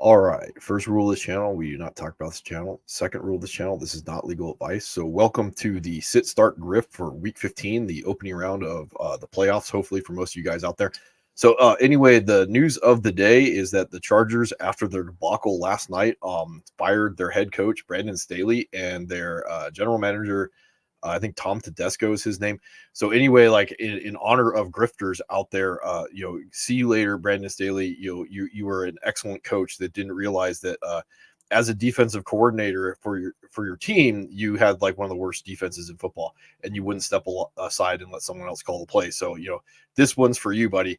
All right. First rule of this channel, we do not talk about this channel. Second rule of this channel, this is not legal advice. So welcome to the sit start Grift for week 15, the opening round of the playoffs, hopefully for most of you guys out there. So anyway, the news of the day is that the Chargers, after their debacle last night, fired their head coach, Brandon Staley, and their general manager, I think Tom Tedesco is his name. So anyway, like in honor of grifters out there, see you later, Brandon Staley. You were an excellent coach that didn't realize that as a defensive coordinator for your team, you had like one of the worst defenses in football, and you wouldn't step aside and let someone else call the play. So this one's for you, buddy.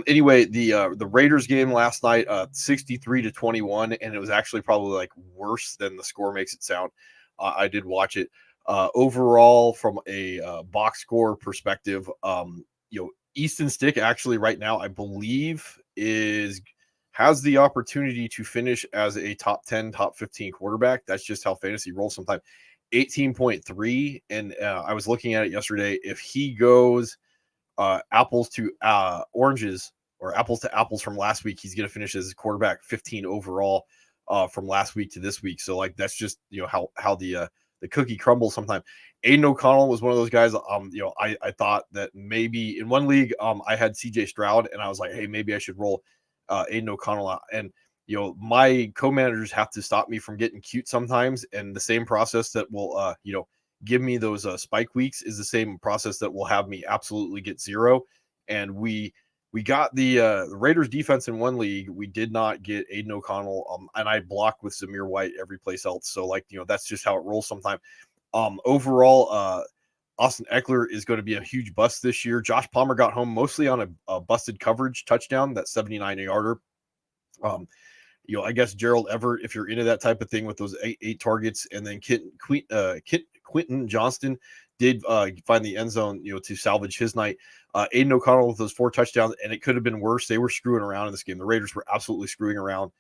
Anyway, the Raiders game last night, 63-21, and it was actually probably like worse than the score makes it sound. I did watch it. Overall, from a box score perspective, Easton Stick actually right now, I believe, has the opportunity to finish as a top 10, top 15 quarterback. That's just how fantasy rolls sometimes. 18.3, and I was looking at it yesterday. If he goes apples to oranges or apples to apples from last week, he's going to finish as quarterback 15 overall from last week to this week. So like that's just how the cookie crumbles sometimes. Aiden O'Connell was one of those guys. I thought that maybe in one league I had CJ Stroud, and I was like, hey, maybe I should roll Aiden O'Connell out. And my co-managers have to stop me from getting cute sometimes, and the same process that will give me those spike weeks is the same process that will have me absolutely get zero. And we got the Raiders defense in one league. We did not get Aiden O'Connell, and I blocked with Zamir White every place else. So like that's just how it rolls sometimes. Overall, Austin Eckler is going to be a huge bust this year. Josh Palmer got home mostly on a busted coverage touchdown, that 79-yarder. I guess Gerald Everett, if you're into that type of thing with those eight targets, and then Quentin Johnston did find the end zone, to salvage his night. Aiden O'Connell with those 4 touchdowns, and it could have been worse. They were screwing around in this game. The Raiders were absolutely screwing around.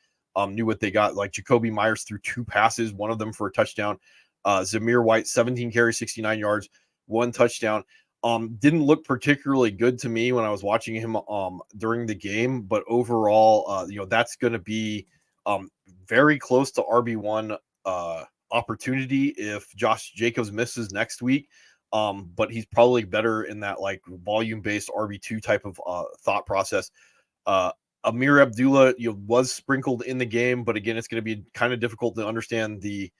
Knew what they got. Like Jacoby Myers threw 2 passes, one of them for a touchdown. Zamir White, 17 carries, 69 yards, 1 touchdown. Didn't look particularly good to me when I was watching him during the game, but overall, that's going to be very close to RB1 opportunity if Josh Jacobs misses next week. But he's probably better in that like volume based RB2 type of thought process. Amir Abdullah was sprinkled in the game, but again, it's going to be kind of difficult to understand the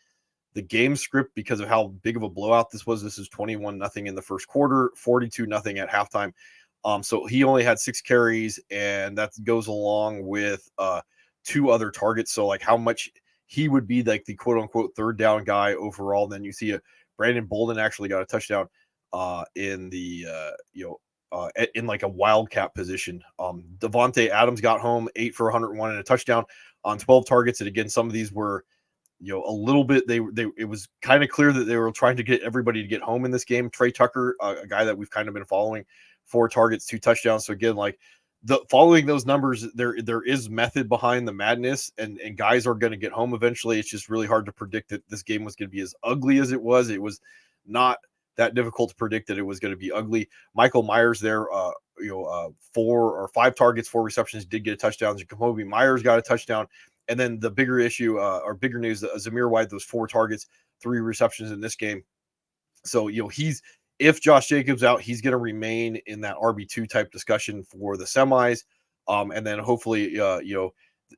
game script because of how big of a blowout this was. This is 21-0 in the first quarter, 42-0 at halftime. So he only had 6 carries, and that goes along with 2 other targets. So like how much he would be like the quote unquote third down guy overall. Then you see Brandon Bolden actually got a touchdown in the in like a wildcat position. Devontae Adams got home 8 for 101 and a touchdown on 12 targets. And again, some of these were a little bit, it was kind of clear that they were trying to get everybody to get home in this game. Trey Tucker, a guy that we've kind of been following, 4 targets, 2 touchdowns. So again, like following those numbers, there is method behind the madness, and guys are going to get home eventually. It's just really hard to predict that this game was going to be as ugly as it was. It was not that difficult to predict that it was going to be ugly. Michael Myers there, 4 or 5 targets, 4 receptions, did get a touchdown. Jacoby Myers got a touchdown. And then the bigger issue or bigger news, Zamir White, those 4 targets, 3 receptions in this game. So, if Josh Jacobs out, he's going to remain in that RB2 type discussion for the semis. And then hopefully,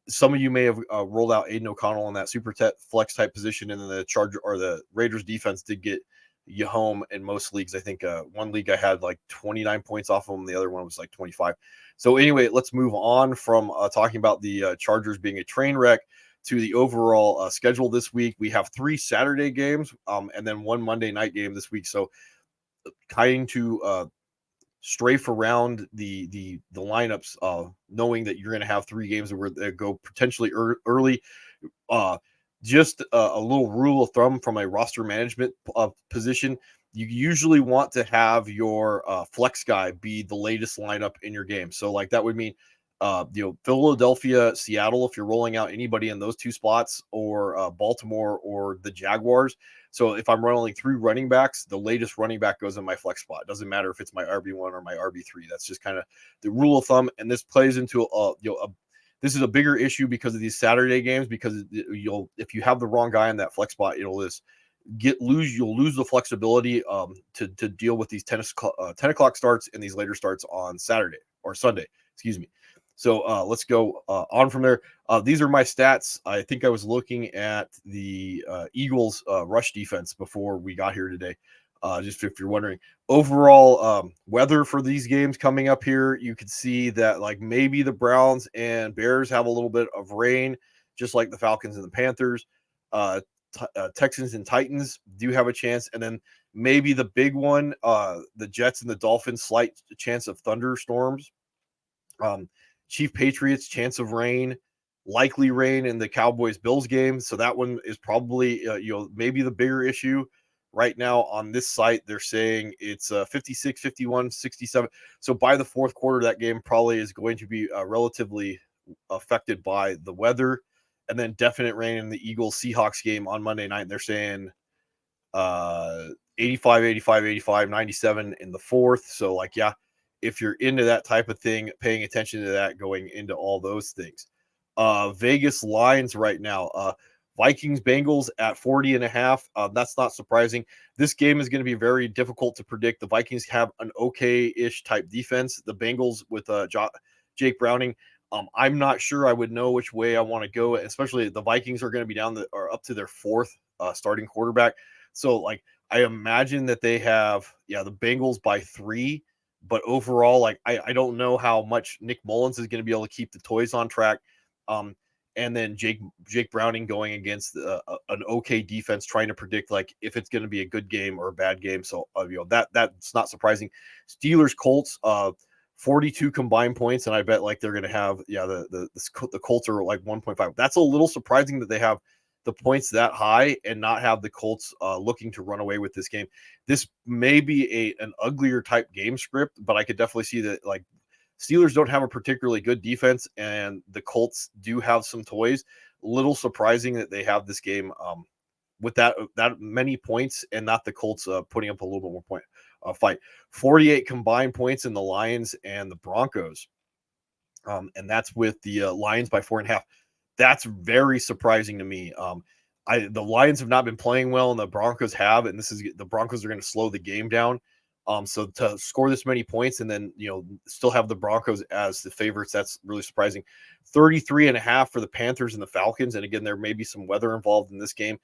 some of you may have rolled out Aiden O'Connell in that super flex type position. And then the Charger or the Raiders defense did get you home in most leagues. I think one league I had like 29 points off of them. The other one was like 25. So anyway, let's move on from talking about the Chargers being a train wreck to the overall schedule this week. We have 3 Saturday games and then 1 Monday night game this week. So trying to strafe around the lineups, knowing that you're going to have 3 games that go potentially early. Just a little rule of thumb from a roster management position. You usually want to have your flex guy be the latest lineup in your game. So like that would mean, Philadelphia, Seattle, if you're rolling out anybody in those 2 spots, or Baltimore or the Jaguars. So if I'm rolling 3 running backs, the latest running back goes in my flex spot. It doesn't matter if it's my RB1 or my RB3. That's just kind of the rule of thumb. And this plays into this is a bigger issue because of these Saturday games, because if you have the wrong guy in that flex spot, you'll lose the flexibility to deal with these 10 o'clock starts and these later starts on Saturday or Sunday, excuse me. So let's go on from there. These are my stats. I think I was looking at the Eagles rush defense before we got here today. Just if you're wondering, overall weather for these games coming up here, you can see that like maybe the Browns and Bears have a little bit of rain, just like the Falcons and the Panthers. Texans and Titans do have a chance, and then maybe the big one, the Jets and the Dolphins, slight chance of thunderstorms. Chief Patriots, chance of rain, likely rain in the Cowboys Bills game. So that one is probably maybe the bigger issue. Right now on this site, they're saying it's 56, 51, 67. So by the fourth quarter, that game probably is going to be relatively affected by the weather. And then definite rain in the Eagles Seahawks game on Monday night. They're saying 85, 85, 85, 97 in the fourth. So like, yeah, if you're into that type of thing, paying attention to that, going into all those things. Vegas lines right now, Vikings Bengals at 40.5. That's not surprising. This game is going to be very difficult to predict. The Vikings have an okay-ish type defense. The Bengals with Jake Browning, I'm not sure I would know which way I want to go, especially the Vikings are going to be up to their fourth starting quarterback. So like I imagine that they have the Bengals by 3, but overall, like I don't know how much Nick Mullins is going to be able to keep the toys on track. And then Jake Browning going against an okay defense, trying to predict like if it's going to be a good game or a bad game. So that's not surprising. Steelers Colts, 42 combined points, and I bet like they're going to have the Colts are like 1.5. That's a little surprising that they have the points that high and not have the Colts looking to run away with this game. This may be an uglier type game script, but I could definitely see that like Steelers don't have a particularly good defense, and the Colts do have some toys. Little surprising that they have this game with that many points, and not the Colts putting up a little bit more point fight. 48 combined points in the Lions and the Broncos, and that's with the Lions by 4.5. That's very surprising to me. The Lions have not been playing well, and the Broncos have, and the Broncos are going to slow the game down. So to score this many points and then, still have the Broncos as the favorites, that's really surprising. 33.5 for the Panthers and the Falcons. And again, there may be some weather involved in this game.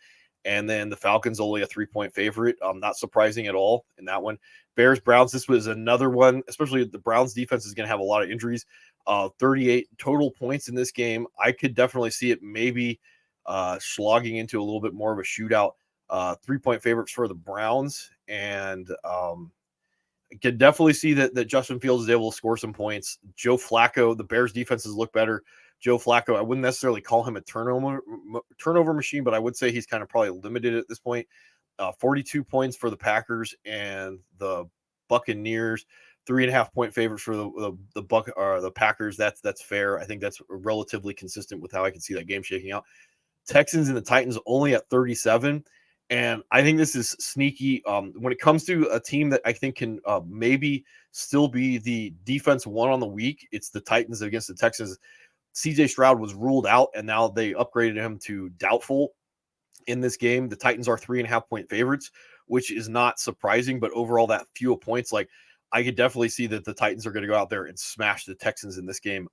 And then the Falcons only a 3-point favorite. Not surprising at all in that one. Bears, Browns, this was another one, especially the Browns defense is going to have a lot of injuries. 38 total points in this game. I could definitely see it maybe slogging into a little bit more of a shootout. 3-point favorites for the Browns. And can definitely see that Justin Fields is able to score some points. Joe Flacco, the Bears defenses look better. Joe Flacco, I wouldn't necessarily call him a turnover machine, but I would say he's kind of probably limited at this point. 42 points for the Packers and the Buccaneers. 3.5-point favorites for the Packers. That's fair. I think that's relatively consistent with how I can see that game shaking out. Texans and the Titans only at 37. And I think this is sneaky when it comes to a team that I think can maybe still be the defense one on the week. It's the Titans against the Texans. CJ Stroud was ruled out, and now they upgraded him to doubtful in this game. The Titans are 3.5-point favorites, which is not surprising, but overall that few points, like I could definitely see that the Titans are going to go out there and smash the Texans in this game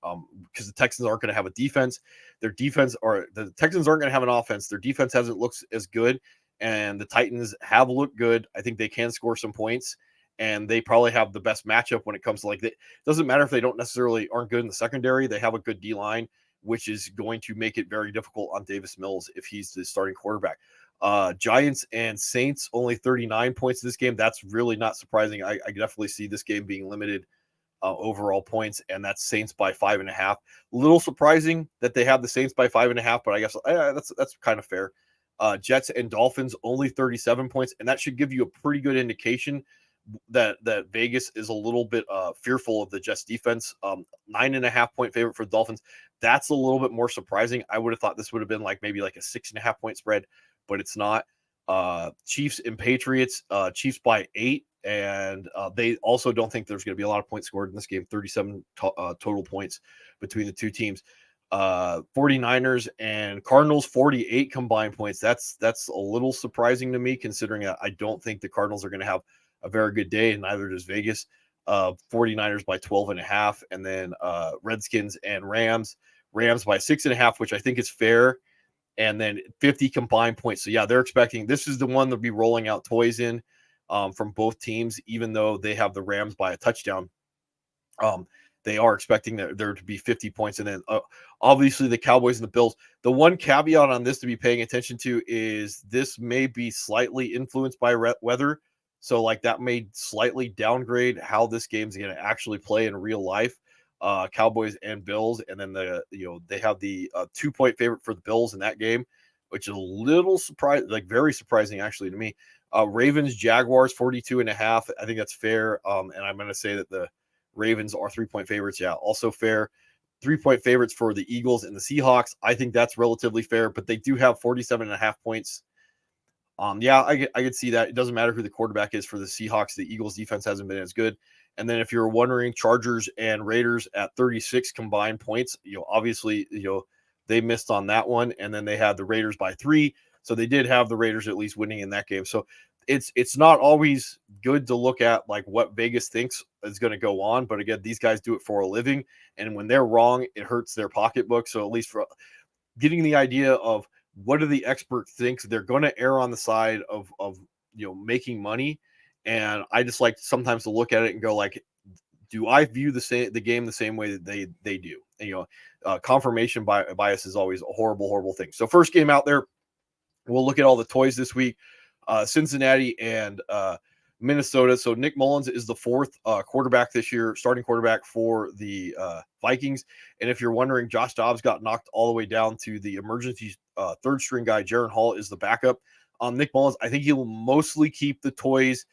because the Texans aren't going to have a defense. The Texans aren't going to have an offense. Their defense hasn't looked as good. And the Titans have looked good. I think they can score some points, and they probably have the best matchup when it comes to it doesn't matter if they aren't good in the secondary. They have a good D-line, which is going to make it very difficult on Davis Mills if he's the starting quarterback. Giants and Saints only 39 points in this game. That's really not surprising. I definitely see this game being limited overall points, and that's Saints by 5.5. Little surprising that they have the Saints by 5.5, but I guess that's kind of fair. Jets and Dolphins only 37 points, and that should give you a pretty good indication that Vegas is a little bit fearful of the Jets defense. 9.5-point favorite for the Dolphins. That's a little bit more surprising. I would have thought this would have been maybe a 6.5-point spread, but it's not. Chiefs and Patriots, Chiefs by 8, and they also don't think there's going to be a lot of points scored in this game. 37 total points between the two teams. 49ers and Cardinals 48 combined points. That's a little surprising to me, considering that I don't think the Cardinals are going to have a very good day, and neither does Vegas. 49ers by 12.5, and then Redskins and Rams by 6.5, which I think is fair, and then 50 combined points. So yeah, they're expecting this is the one they'll be rolling out toys in from both teams, even though they have the Rams by a touchdown. Um, they are expecting there to be 50 points. And then obviously the Cowboys and the Bills. The one caveat on this to be paying attention to is this may be slightly influenced by weather. So like that may slightly downgrade how this game's going to actually play in real life. Cowboys and Bills, and then they have the 2-point favorite for the Bills in that game, which is a little surprising, like very surprising actually to me. Ravens Jaguars 42.5. I think that's fair. And I'm going to say that the Ravens are 3-point favorites. Yeah, also fair. 3-point favorites for the Eagles and the Seahawks. I think that's relatively fair, but they do have 47.5 points. Yeah, I could see that. It doesn't matter who the quarterback is for the Seahawks. The Eagles defense hasn't been as good. And then if you're wondering, Chargers and Raiders at 36 combined points, obviously, they missed on that one. And then they had the Raiders by 3. So they did have the Raiders at least winning in that game. So it's not always good to look at like what Vegas thinks is going to go on. But again, these guys do it for a living. And when they're wrong, it hurts their pocketbook. So at least for getting the idea of what do the experts think, they're going to err on the side of making money. And I just like sometimes to look at it and go like, do I view the game the same way that they do? And, confirmation bias is always a horrible thing. So first game out there, we'll look at all the toys this week. Cincinnati and Minnesota. So Nick Mullins is the fourth quarterback this year, starting quarterback for the Vikings. And if you're wondering, Josh Dobbs got knocked all the way down to the emergency third string guy. Jaron Hall is the backup. Nick Mullins, I think he will mostly keep the toys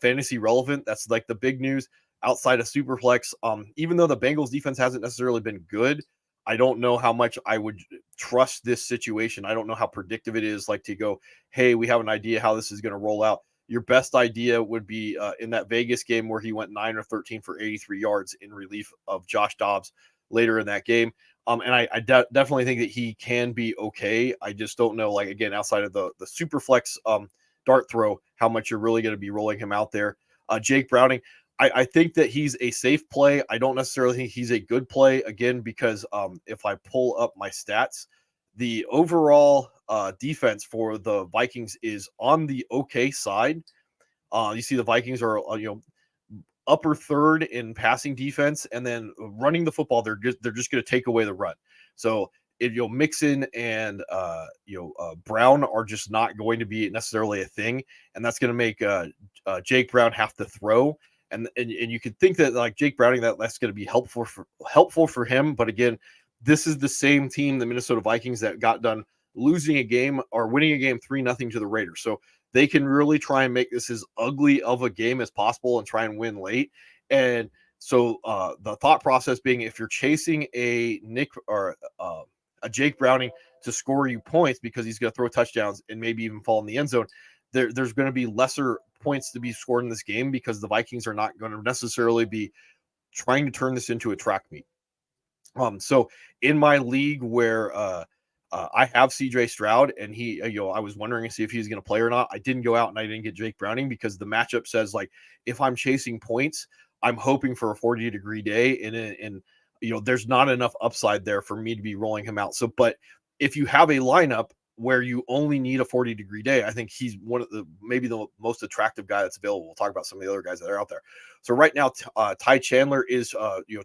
fantasy relevant. That's like the big news outside of Superflex. Even though the Bengals defense hasn't necessarily been good, I don't know how much I would trust this situation. I don't know how predictive it is, like to go, hey, we have an idea how this is going to roll out. Your best idea would be in that Vegas game where he went 9 or 13 for 83 yards in relief of Josh Dobbs later in that game. And I definitely think that he can be okay. I just don't know, like, again, outside of the super flex dart throw, how much you're really going to be rolling him out there. Jake Browning, I think that he's a safe play. I don't necessarily think he's a good play, again, because if I pull up my stats, the overall defense for the Vikings is on the okay side. You see the Vikings are upper third in passing defense, and then running the football, they're just going to take away the run. So if Mixon and Brown are just not going to be necessarily a thing, and that's going to make Jake Brown have to throw. And you could think that like Jake Browning, that's going to be helpful for him. But again, this is the same team, the Minnesota Vikings, that got done losing a game or winning a game 3-0 to the Raiders. So they can really try and make this as ugly of a game as possible and try and win late. And so the thought process being, if you're chasing a Nick or a Jake Browning to score you points because he's going to throw touchdowns and maybe even fall in the end zone, there's going to be lesser points to be scored in this game because the Vikings are not going to necessarily be trying to turn this into a track meet. So in my league where I have CJ Stroud, and he, I was wondering to see if he was going to play or not. I didn't go out and I didn't get Jake Browning because the matchup says, like, if I'm chasing points, I'm hoping for a 40-degree day, and there's not enough upside there for me to be rolling him out. So, but if you have a lineup where you only need a 40-degree day, I think he's one of maybe the most attractive guy that's available. We'll talk about some of the other guys that are out there. So right now, Ty Chandler is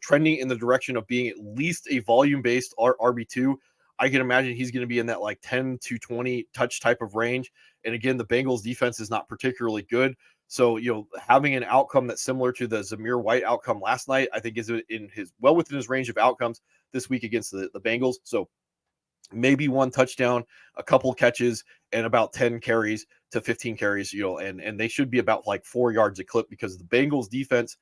trending in the direction of being at least a volume-based RB2. I can imagine he's going to be in that like 10 to 20 touch type of range. And again, the Bengals defense is not particularly good. So, having an outcome that's similar to the Zamir White outcome last night, I think is within his range of outcomes this week against the Bengals. So maybe one touchdown, a couple catches, and about 10 carries to 15 carries, and they should be about like 4 yards a clip because the Bengals defense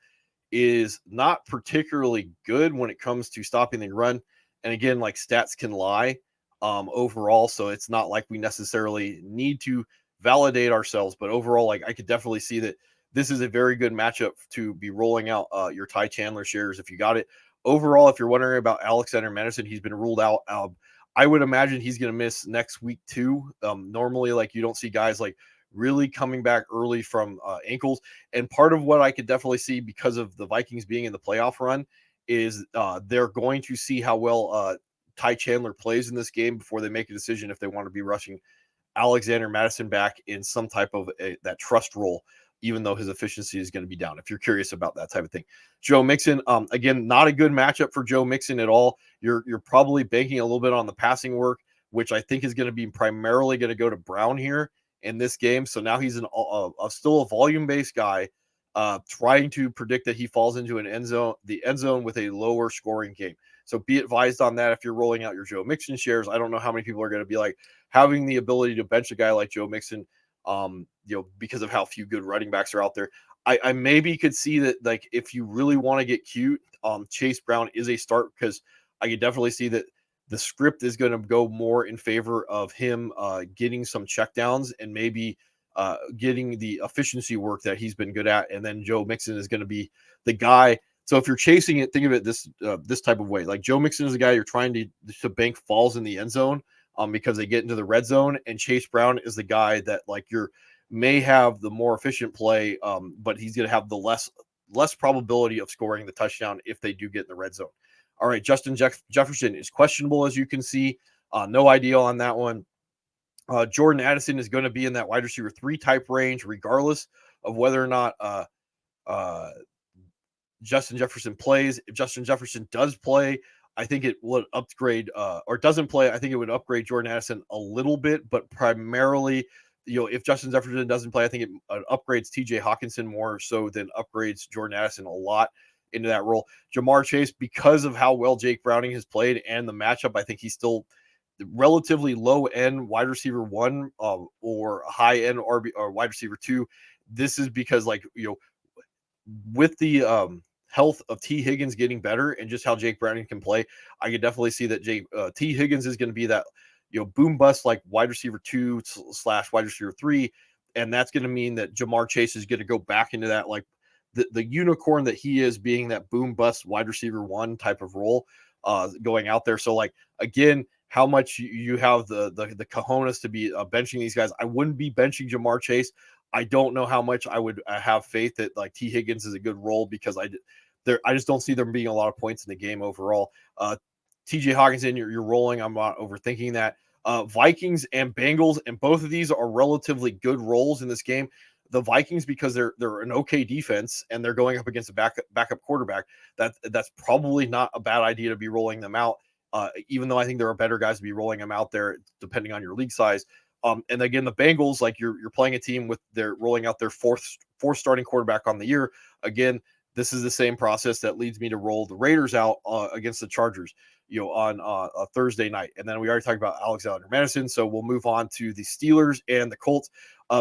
is not particularly good when it comes to stopping the run. And again, like, stats can lie overall. So it's not like we necessarily need to validate ourselves, but overall, like, I could definitely see that this is a very good matchup to be rolling out your Ty Chandler shares if you got it. overall, if you're wondering about Alexander Madison, he's been ruled out. I would imagine he's going to miss next week too. Normally, like you don't see guys like really coming back early from ankles. And part of what I could definitely see because of the Vikings being in the playoff run is they're going to see how well Ty Chandler plays in this game before they make a decision if they want to be rushing Alexander Madison back in some type of that trust role, even though his efficiency is going to be down. If you're curious about that type of thing, Joe Mixon, again, not a good matchup for Joe Mixon at all. You're probably banking a little bit on the passing work, which I think is going to be primarily going to go to Brown here in this game. So now he's still a volume based guy, trying to predict that he falls into the end zone with a lower scoring game. So be advised on that if you're rolling out your Joe Mixon shares. I don't know how many people are going to be like having the ability to bench a guy like Joe Mixon, because of how few good running backs are out there. I maybe could see that, like, if you really want to get cute, Chase Brown is a start, because I could definitely see that the script is going to go more in favor of him getting some checkdowns and maybe getting the efficiency work that he's been good at. And then Joe Mixon is going to be the guy. So if you're chasing it, think of it this type of way. Like Joe Mixon is a guy you're trying to bank falls in the end zone, because they get into the red zone, and Chase Brown is the guy that like may have the more efficient play, but he's going to have the less probability of scoring the touchdown if they do get in the red zone. All right, Justin Jefferson is questionable, as you can see. No idea on that one. Jordan Addison is going to be in that wide receiver 3 type range, regardless of whether or not Justin Jefferson plays. If Justin Jefferson does play, I think it would upgrade, or doesn't play, I think it would upgrade Jordan Addison a little bit, but primarily, if Justin Jefferson doesn't play, I think it upgrades TJ Hawkinson more so than upgrades Jordan Addison a lot into that role. Jamar Chase, because of how well Jake Browning has played and the matchup, I think he's still relatively low end wide receiver 1, or high end RB or wide receiver 2. This is because, like, with the health of T. Higgins getting better and just how Jake Browning can play, I could definitely see that T. Higgins is going to be that boom bust like wide receiver 2 / wide receiver 3, and that's going to mean that Jamar Chase is going to go back into that, like, the unicorn that he is, being that boom bust wide receiver 1 type of role, going out there. So, like, again, how much you have the cojones to be benching these guys. I wouldn't be benching Jamar Chase. I don't know how much I would have faith that, like, T. Higgins is a good role, because I just don't see there being a lot of points in the game overall. TJ Hawkinson, you're rolling. I'm not overthinking that. Vikings and Bengals, and both of these are relatively good roles in this game. The Vikings, because they're an okay defense and they're going up against a backup quarterback, that's probably not a bad idea to be rolling them out. Even though I think there are better guys to be rolling them out there, depending on your league size. And again, the Bengals, like, you're playing a team with they're rolling out their fourth starting quarterback on the year. Again, this is the same process that leads me to roll the Raiders out against the Chargers, on a Thursday night. And then we already talked about Alexander Madison, so we'll move on to the Steelers and the Colts.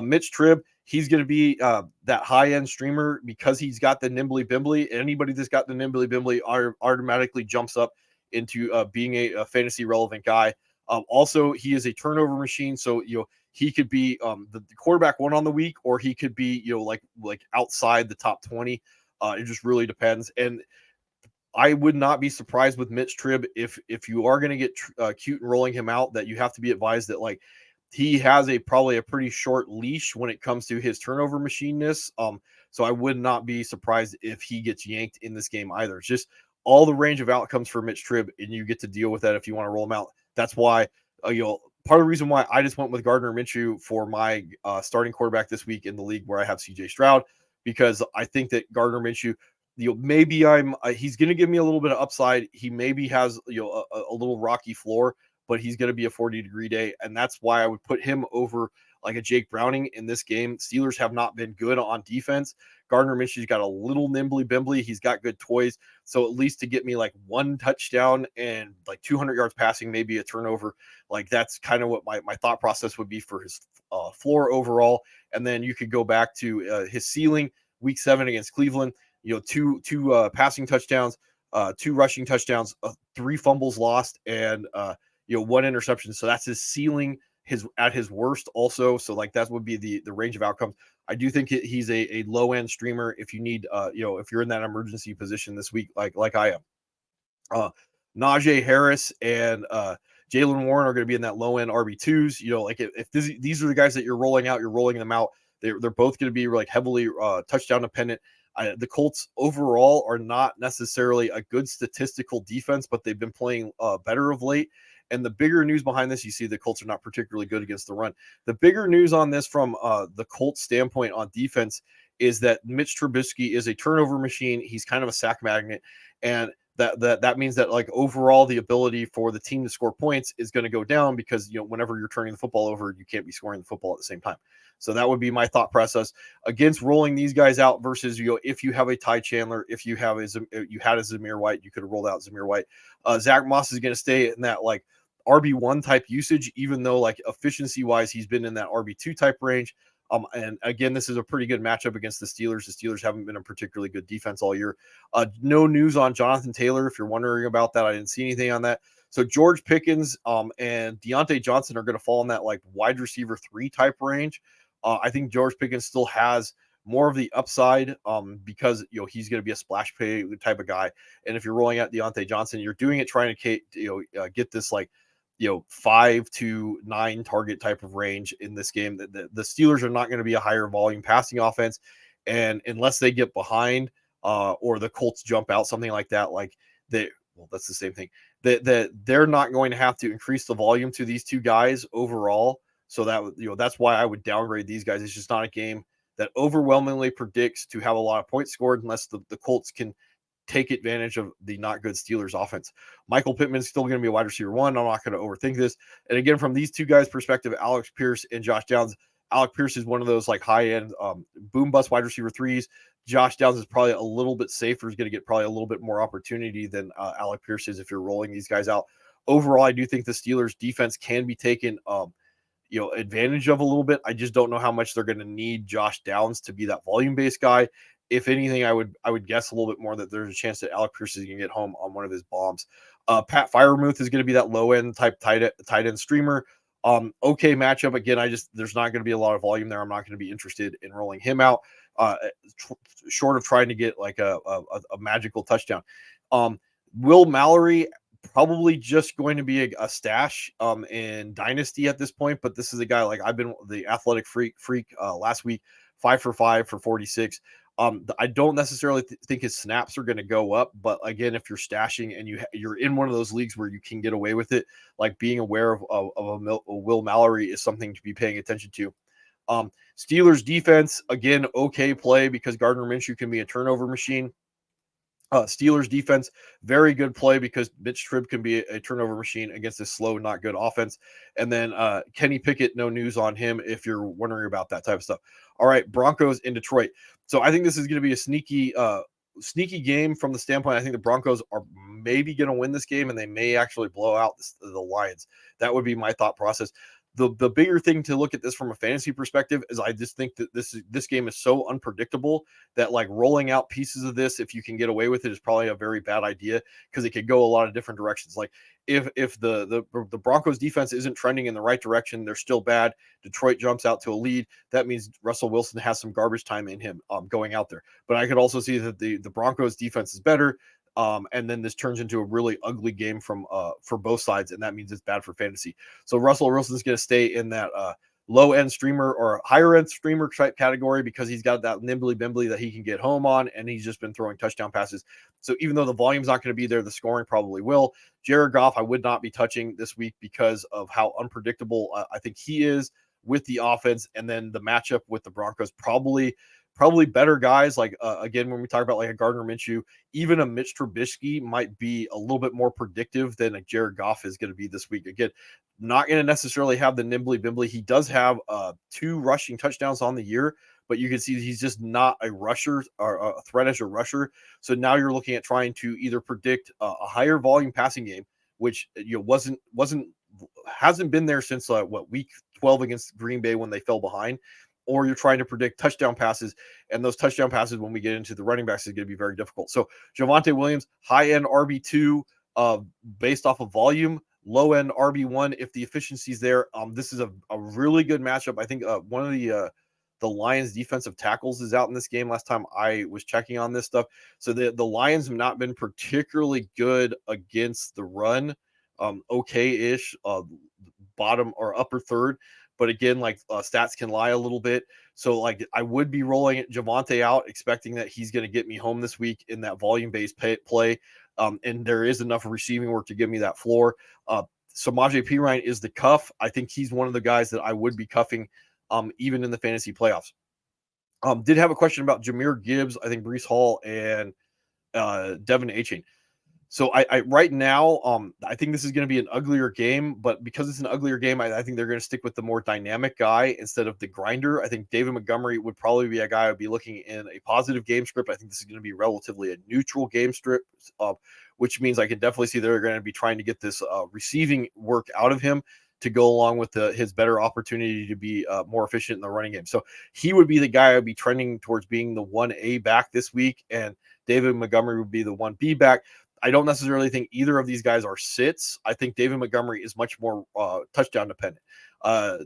Mitch Tribb, he's going to be that high-end streamer because he's got the nimbly bimbly. Anybody that's got the nimbly bimbly automatically jumps up into being a fantasy relevant guy. Also, he is a turnover machine, so he could be the quarterback 1 on the week, or he could be like outside the top 20. It just really depends. And I would not be surprised with Mitch Tribb if you are going to get cute and rolling him out, that you have to be advised that, like, he has probably a pretty short leash when it comes to his turnover machineness. So I would not be surprised if he gets yanked in this game either. It's just all the range of outcomes for Mitch Tribb, and you get to deal with that if you want to roll him out. That's why, part of the reason why I just went with Gardner Minshew for my starting quarterback this week in the league where I have CJ Stroud, because I think that Gardner Minshew, maybe he's going to give me a little bit of upside. He maybe has, a little rocky floor, but he's going to be a 40-degree day. And that's why I would put him over like a Jake Browning in this game. Steelers have not been good on defense. Gardner Minshew's got a little nimbly bimbly. He's got good toys. So at least to get me like 1 touchdown and like 200 yards passing, maybe a turnover, like that's kind of what my thought process would be for his floor overall. And then you could go back to his ceiling, week 7 against Cleveland, two passing touchdowns, 2 rushing touchdowns, 3 fumbles lost, and 1 interception. So that's his ceiling, at his worst also. So like that would be the range of outcomes. I do think he's a low end streamer if you need if you're in that emergency position this week, like I am. Uh, Najee Harris and Jalen Warren are going to be in that low end RB2s. You know, like if these are the guys that you're rolling out, you're rolling them out. They're both going to be like heavily touchdown dependent. The Colts overall are not necessarily a good statistical defense, but they've been playing better of late. And the bigger news behind this, you see the Colts are not particularly good against the run. The bigger news on this from the Colts standpoint on defense is that Mitch Trubisky is a turnover machine. He's kind of a sack magnet. And that means that like overall the ability for the team to score points is going to go down because whenever you're turning the football over, you can't be scoring the football at the same time. So that would be my thought process against rolling these guys out versus if you have a Ty Chandler, if you have you had a Zamir White, you could have rolled out Zamir White. Zach Moss is going to stay in that like RB1 type usage, even though like efficiency wise he's been in that RB2 type range. And again, this is a pretty good matchup against the Steelers. The Steelers haven't been a particularly good defense all year. No news on Jonathan Taylor. If you're wondering about that, I didn't see anything on that. So George Pickens and Deontay Johnson are going to fall in that like wide receiver 3 type range. I think George Pickens still has more of the upside because he's going to be a splash pay type of guy. And if you're rolling out Deontay Johnson, you're doing it trying to get this like 5 to 9 target type of range in this game. The Steelers are not going to be a higher volume passing offense, and unless they get behind or the Colts jump out, something like that, that's the same thing. That they're not going to have to increase the volume to these two guys overall. So that's why I would downgrade these guys. It's just not a game that overwhelmingly predicts to have a lot of points scored unless the Colts can take advantage of the not good Steelers offense. Michael Pittman is still going to be a wide receiver 1. I'm not going to overthink this. And again, from these two guys' perspective, Alex Pierce and Josh Downs, Alec Pierce is one of those like high end boom bust wide receiver 3s. Josh Downs is probably a little bit safer. He's going to get probably a little bit more opportunity than Alec Pierce is if you're rolling these guys out. Overall, I do think the Steelers defense can be taken advantage of a little bit. I just don't know how much they're going to need Josh Downs to be that volume based guy. If anything, I would guess a little bit more that there's a chance that Alec Pierce is going to get home on one of his bombs. Pat Freiermuth is going to be that low end type tight end streamer. Okay matchup. Again, there's not going to be a lot of volume there. I'm not going to be interested in rolling him out. Short of trying to get like a magical touchdown. Will Mallory probably just going to be a stash in Dynasty at this point, but this is a guy like I've been the athletic freak last week, 5 for 5 for 46. I don't necessarily think his snaps are going to go up, but again, if you're stashing and you're in one of those leagues where you can get away with it, like being aware of a Will Mallory is something to be paying attention to. Steelers defense, again, okay play because Gardner Minshew can be a turnover machine. Steelers defense, very good play because Mitch Trib can be a turnover machine against this slow, not good offense. And then Kenny Pickett, no news on him if you're wondering about that type of stuff. All right, Broncos in Detroit. So I think this is going to be a sneaky game from the standpoint. I think the Broncos are maybe going to win this game and they may actually blow out the Lions. That would be my thought process. The bigger thing to look at this from a fantasy perspective is I just think that this game is so unpredictable that like rolling out pieces of this, if you can get away with it, is probably a very bad idea because it could go a lot of different directions. Like if the Broncos defense isn't trending in the right direction, they're still bad. Detroit jumps out to a lead. That means Russell Wilson has some garbage time in him going out there. But I could also see that the Broncos defense is better. And then this turns into a really ugly game for both sides, and that means it's bad for fantasy. So Russell Wilson's going to stay in that low end streamer or higher end streamer type category because he's got that nimbly bimbly that he can get home on, and he's just been throwing touchdown passes. So even though the volume's not going to be there, the scoring probably will. Jared Goff, I would not be touching this week because of how unpredictable I think he is with the offense, and then the matchup with the Broncos probably better guys. Like again, when we talk about like a Gardner Minshew, even a Mitch Trubisky might be a little bit more predictive than a Jared Goff is going to be this week. Again, not going to necessarily have the nimbly bimbly. He does have 2 rushing touchdowns on the year, but you can see he's just not a rusher or a threat as a rusher. So now you're looking at trying to either predict a higher volume passing game, which hasn't been there since week 12 against Green Bay when they fell behind, or you're trying to predict touchdown passes, and those touchdown passes when we get into the running backs is going to be very difficult. So Javonte Williams, high end RB2 based off of volume, low end RB1 if the efficiency is there. This is a really good matchup. I think one of the the Lions defensive tackles is out in this game last time I was checking on this stuff. So the Lions have not been particularly good against the run. Okay-ish, bottom or upper third. But again, like stats can lie a little bit. So like I would be rolling Javonte out, expecting that he's going to get me home this week in that volume-based play. And there is enough receiving work to give me that floor. Samaje Perine is the cuff. I think he's one of the guys that I would be cuffing even in the fantasy playoffs. Did have a question about Jahmyr Gibbs, I think Breece Hall, and Devin Achane. So I right now, I think this is going to be an uglier game, but because it's an uglier game, I think they're going to stick with the more dynamic guy instead of the grinder. I think David Montgomery would probably be a guy I'd be looking in a positive game script. I think this is going to be relatively a neutral game script, which means I can definitely see they're going to be trying to get this receiving work out of him to go along with his better opportunity to be more efficient in the running game. So he would be the guy I'd be trending towards being the 1A back this week, and David Montgomery would be the 1B back. I don't necessarily think either of these guys are sits. I think David Montgomery is much more touchdown dependent.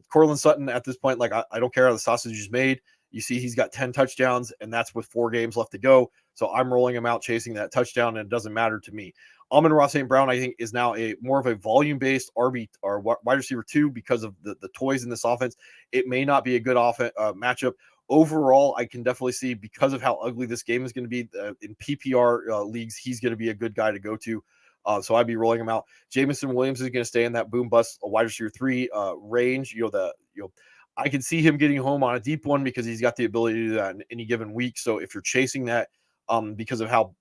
Cortland Sutton at this point, like I don't care how the sausage is made. You see he's got 10 touchdowns, and that's with 4 games left to go. So I'm rolling him out chasing that touchdown, and it doesn't matter to me. Amon-Ra St. Brown, I think, is now a more of a volume-based RB or wide receiver 2 because of the toys in this offense. It may not be a good matchup. Overall, I can definitely see, because of how ugly this game is going to be in PPR leagues, he's going to be a good guy to go to. So I'd be rolling him out. Jameson Williams is going to stay in that boom bust wide receiver 3 range. I can see him getting home on a deep one because he's got the ability to do that in any given week. So if you're chasing that because of how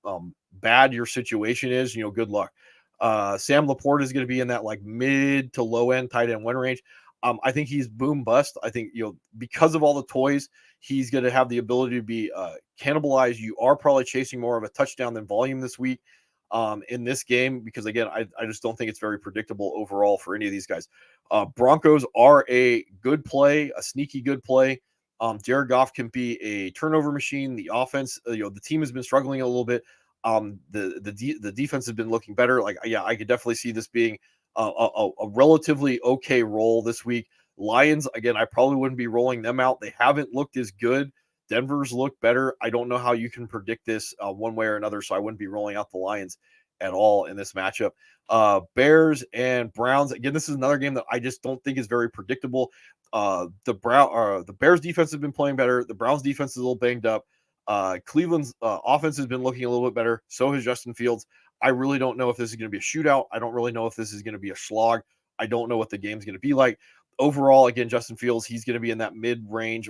bad your situation is, good luck. Sam Laporte is going to be in that like mid to low end tight end 1 range. I think he's boom bust. I think, because of all the toys, he's going to have the ability to be cannibalized. You are probably chasing more of a touchdown than volume this week in this game because, again, I just don't think it's very predictable overall for any of these guys. Broncos are a good play, a sneaky good play. Jared Goff can be a turnover machine. The offense, the team has been struggling a little bit. The defense has been looking better. I could definitely see this being a relatively okay roll this week. Lions, again, I probably wouldn't be rolling them out. They haven't looked as good. Denver's looked better. I don't know how you can predict this one way or another, so I wouldn't be rolling out the Lions at all in this matchup. Bears and Browns, again, this is another game that I just don't think is very predictable. The Bears defense has been playing better. The Browns defense is a little banged up. Cleveland's offense has been looking a little bit better. So has Justin Fields. I really don't know if this is going to be a shootout. I don't really know if this is going to be a slog. I don't know what the game's going to be like. Overall, again, Justin Fields, he's going to be in that mid-range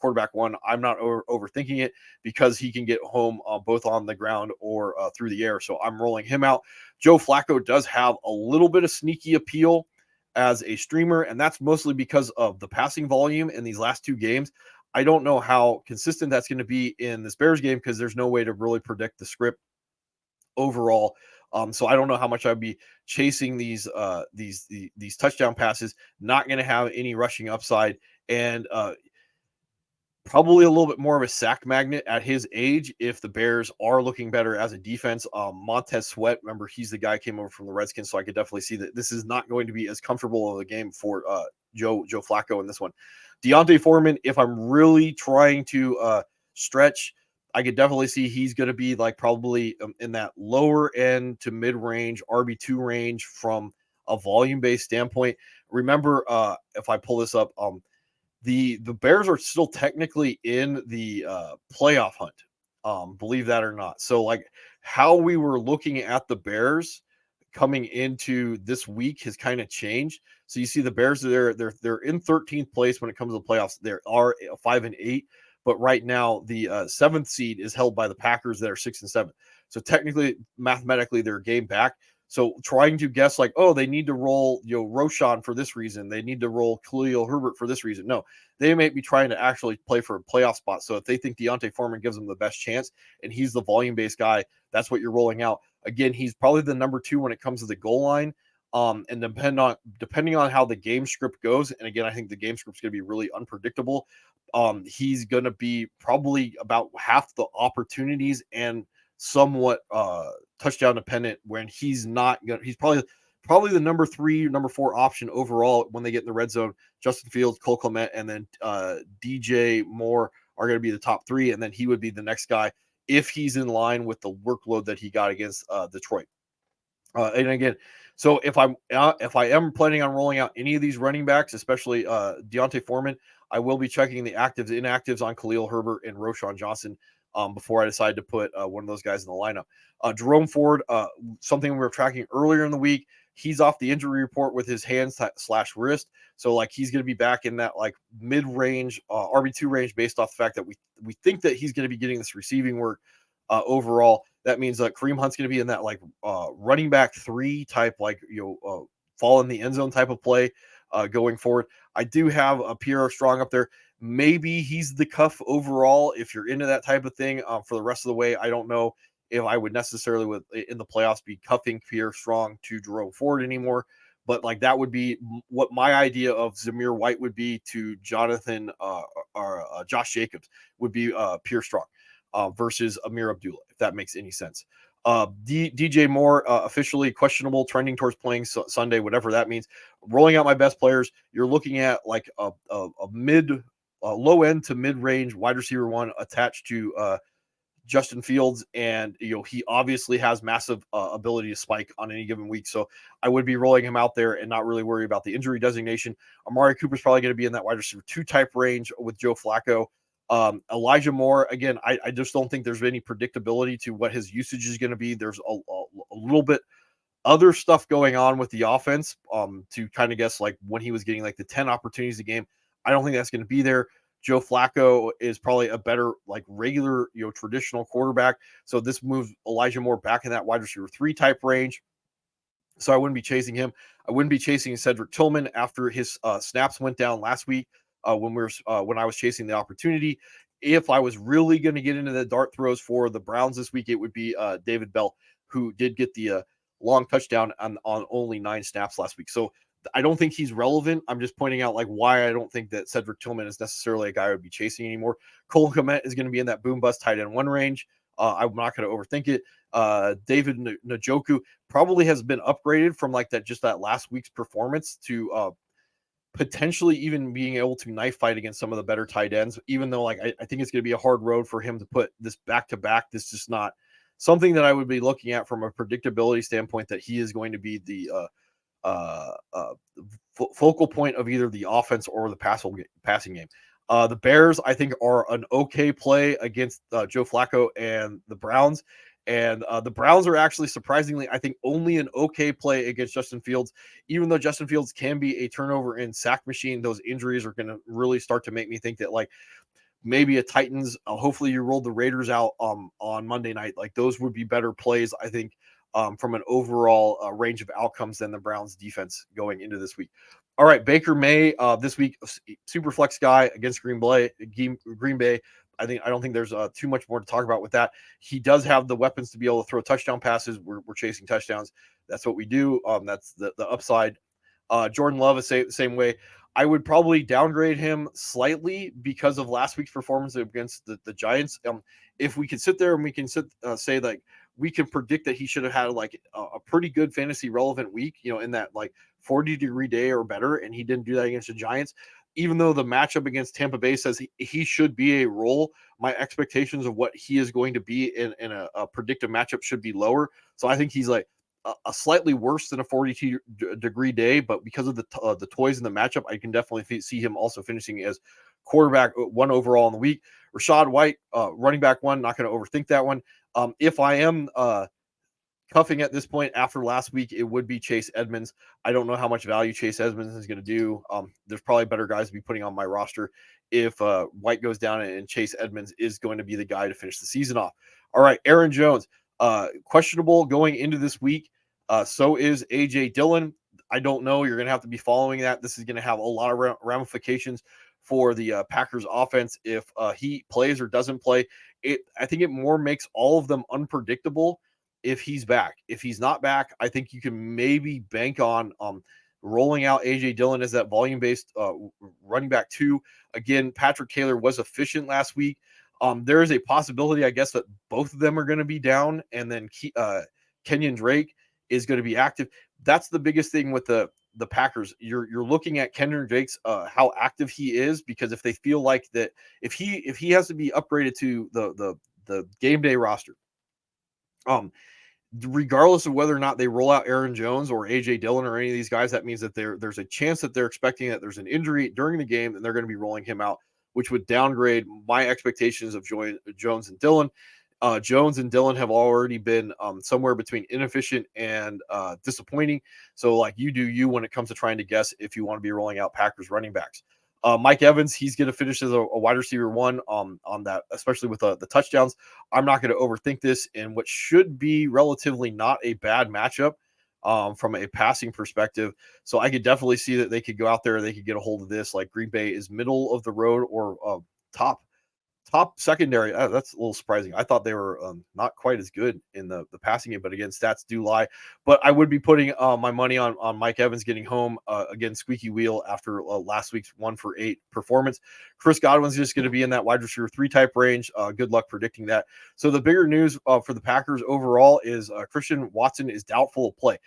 quarterback 1. I'm not overthinking it because he can get home both on the ground or through the air. So I'm rolling him out. Joe Flacco does have a little bit of sneaky appeal as a streamer, and that's mostly because of the passing volume in these last 2 games. I don't know how consistent that's going to be in this Bears game because there's no way to really predict the script overall. So I don't know how much I'd be chasing these touchdown passes. Not going to have any rushing upside, and probably a little bit more of a sack magnet at his age if the Bears are looking better as a defense. Montez Sweat, remember, he's the guy who came over from the Redskins, so I could definitely see that this is not going to be as comfortable of a game for Joe Flacco in this one. Deontay Foreman, if I'm really trying to stretch, I could definitely see he's going to be like probably in that lower end to mid-range RB2 range from a volume-based standpoint. Remember, if I pull this up, the Bears are still technically in the playoff hunt, believe that or not. So like how we were looking at the Bears coming into this week has kind of changed. So you see the Bears are they're in 13th place when it comes to the playoffs. They are 5-8, but right now the 7th seed is held by the Packers that are 6-7. So technically, mathematically, they're a game back. So trying to guess like, oh, they need to roll, Roshan for this reason. They need to roll Khalil Herbert for this reason. No, they may be trying to actually play for a playoff spot. So if they think Deontay Foreman gives them the best chance and he's the volume-based guy, that's what you're rolling out. Again, he's probably the number 2 when it comes to the goal line. And depending on how the game script goes, and again, I think the game script's going to be really unpredictable. He's going to be probably about half the opportunities and somewhat touchdown dependent when he's not going. He's probably probably the number 3, number 4 option overall when they get in the red zone. Justin Fields, Cole Kmet, and then DJ Moore are going to be the top 3, and then he would be the next guy if he's in line with the workload that he got against Detroit. And again, so if I am planning on rolling out any of these running backs, especially Deontay Foreman, I will be checking the actives, inactives on Khalil Herbert and Roschon Johnson before I decide to put one of those guys in the lineup. Jerome Ford, something we were tracking earlier in the week, he's off the injury report with his hand / wrist, so like he's going to be back in that like mid range RB2 range based off the fact that we think that he's going to be getting this receiving work overall. That means Kareem Hunt's going to be in that like running back 3 type, like fall in the end zone type of play going forward. I do have a Pierre Strong up there. Maybe he's the cuff overall if you're into that type of thing for the rest of the way. I don't know if I would necessarily in the playoffs be cuffing Pierre Strong to Jerome Ford anymore. But like that would be what my idea of Zamir White would be to Jonathan or Josh Jacobs would be Pierre Strong versus Amir Abdullah, if that makes any sense. DJ Moore officially questionable, trending towards playing Sunday, whatever that means. Rolling out my best players, you're looking at like a low end to mid range wide receiver 1 attached to Justin Fields, and he obviously has massive ability to spike on any given week. So I would be rolling him out there and not really worry about the injury designation. Amari Cooper's probably going to be in that wide receiver 2 type range with Joe Flacco. Elijah Moore, again, I just don't think there's any predictability to what his usage is going to be. There's a little bit other stuff going on with the offense to kind of guess like when he was getting like the 10 opportunities a game. I don't think that's going to be there. Joe Flacco is probably a better like regular, traditional quarterback. So this moves Elijah Moore back in that wide receiver 3 type range. So I wouldn't be chasing him. I wouldn't be chasing Cedric Tillman after his snaps went down last week when I was chasing the opportunity. If I was really going to get into the dart throws for the Browns this week, it would be David Bell, who did get the long touchdown on only 9 snaps last week. So I don't think he's relevant. I'm just pointing out like why I don't think that Cedric Tillman is necessarily a guy I would be chasing anymore. Cole Kmet is going to be in that boom bust tight end 1 range. I'm not going to overthink it. David Njoku probably has been upgraded from like that last week's performance to potentially even being able to knife fight against some of the better tight ends, even though like I think it's going to be a hard road for him to put this back to back. This is just not something that I would be looking at from a predictability standpoint, that he is going to be the focal point of either the offense or the passing game. The Bears, I think, are an okay play against Joe Flacco and the Browns. And the Browns are actually surprisingly, I think, only an okay play against Justin Fields. Even though Justin Fields can be a turnover and sack machine, those injuries are going to really start to make me think that like maybe a Titans, hopefully you rolled the Raiders out on Monday night. Like those would be better plays, I think, from an overall range of outcomes than the Browns defense going into this week. All right, Baker May this week, super flex guy against Green Bay. I don't think there's too much more to talk about with that. He does have the weapons to be able to throw touchdown passes. We're chasing touchdowns. That's what we do. That's the upside. Jordan Love is the same way. I would probably downgrade him slightly because of last week's performance against the Giants. If we can sit there and we can say like we can predict that he should have had like a pretty good fantasy relevant week, in that like 40-degree day or better, and he didn't do that against the Giants. Even though the matchup against Tampa Bay says he should be a role, my expectations of what he is going to be in a predictive matchup should be lower. So I think he's like a slightly worse than a 42-degree day, but because of the toys in the matchup, I can definitely see him also finishing as quarterback 1 overall in the week. Rashad White, running back 1, not going to overthink that one. If I am cuffing at this point after last week, it would be Chase Edmonds. I don't know how much value Chase Edmonds is going to do. There's probably better guys to be putting on my roster if White goes down and Chase Edmonds is going to be the guy to finish the season off. All right, Aaron Jones, questionable going into this week. So is A.J. Dillon. I don't know. You're going to have to be following that. This is going to have a lot of ramifications for the Packers offense if he plays or doesn't play. I think it more makes all of them unpredictable if he's back. If he's not back, I think you can maybe bank on rolling out A.J. Dillon as that volume-based running back 2. Again, Patrick Taylor was efficient last week. There is a possibility, I guess, that both of them are going to be down, and then Kenyon Drake is going to be active. that's the biggest thing with the Packers. You're looking at Kendrick Jakes, how active he is, because if they feel like that, if he has to be upgraded to the game day roster, um, regardless of whether or not they roll out Aaron Jones or AJ Dillon or any of these guys, that means that there's a chance that they're expecting that there's an injury during the game and they're going to be rolling him out, which would downgrade my expectations of Jones and Dillon. Jones and Dillon have already been somewhere between inefficient and disappointing. So, like, you do you when it comes to trying to guess if you want to be rolling out Packers running backs. Mike Evans, he's going to finish as a wide receiver one on that, especially with the touchdowns. I'm not going to overthink this in what should be relatively not a bad matchup from a passing perspective. So I could definitely see that they could go out there, they could get a hold of this. Like, Green Bay is middle of the road or top secondary. That's a little surprising. I thought they were not quite as good in the passing game, but again, stats do lie. But I would be putting my money on Mike Evans getting home again, squeaky wheel after last week's 1-for-8 performance. Chris Godwin's just going to be in that wide receiver 3 type range. Good luck predicting that. So the bigger news for the Packers overall is Christian Watson is doubtful of play,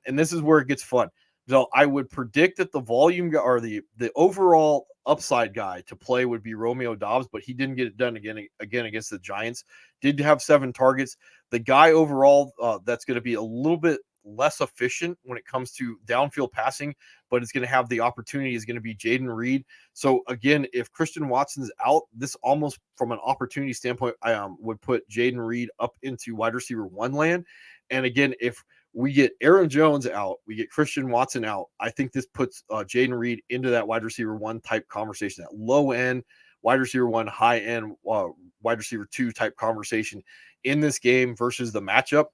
and this is where it gets fun. So I would predict that the volume or the overall upside guy to play would be Romeo Doubs, but he didn't get it done again against the Giants. Did have 7 targets. The guy overall that's going to be a little bit less efficient when it comes to downfield passing, but it's going to have the opportunity is going to be Jaden Reed. So again, if Christian Watson's out, this almost from an opportunity standpoint, I would put Jaden Reed up into wide receiver 1 land. And again, if we get Aaron Jones out, we get Christian Watson out, I think this puts Jaden Reed into that wide receiver 1 type conversation, that low end wide receiver 1, high end wide receiver 2 type conversation in this game versus the matchup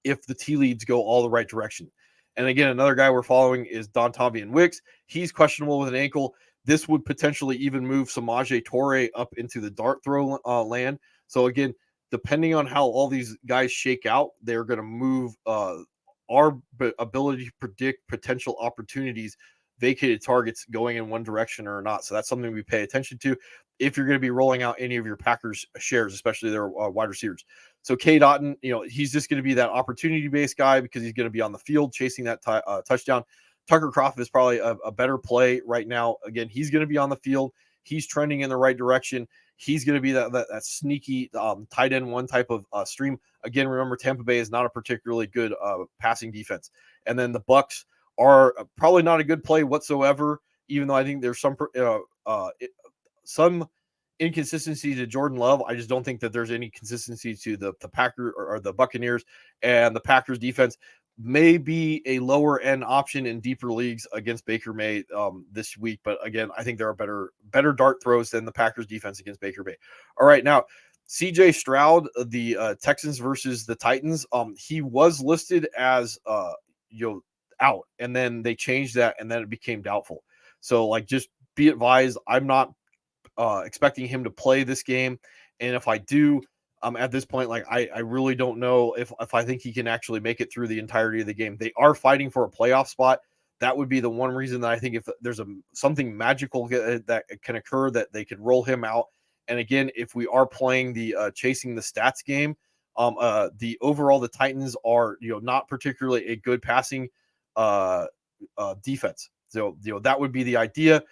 if the tea leaves go all the right direction. And again, another guy we're following is Dontavian Wicks. He's questionable with an ankle. This would potentially even move Samaje Toure up into the dart throw land. So again, depending on how all these guys shake out, they're going to move our ability to predict potential opportunities, vacated targets going in one direction or not. So that's something we pay attention to if you're going to be rolling out any of your Packers shares, especially their wide receivers. So K. Dotton, he's just going to be that opportunity-based guy because he's going to be on the field chasing that touchdown. Tucker Crawford is probably a better play right now. Again, he's going to be on the field. He's trending in the right direction. He's going to be that sneaky tight end 1 type of stream. Again, remember, Tampa Bay is not a particularly good passing defense. And then the Bucks are probably not a good play whatsoever, even though I think there's some inconsistency to Jordan Love. I just don't think that there's any consistency to the Packers or the Buccaneers, and the Packers defense may be a lower end option in deeper leagues against Baker May this week. But again, I think there are better dart throws than the Packers defense against Baker May. All right, now CJ Stroud, the Texans versus the Titans. He was listed as out, and then they changed that, and then it became doubtful. So like, just be advised, I'm not expecting him to play this game. And if I do, at this point, like, I really don't know if I think he can actually make it through the entirety of the game. They are fighting for a playoff spot. That would be the one reason that I think if there's something magical that can occur, that they could roll him out. And again, if we are playing the chasing the stats game, the overall, the Titans are, not particularly a good passing defense. So, that would be the idea.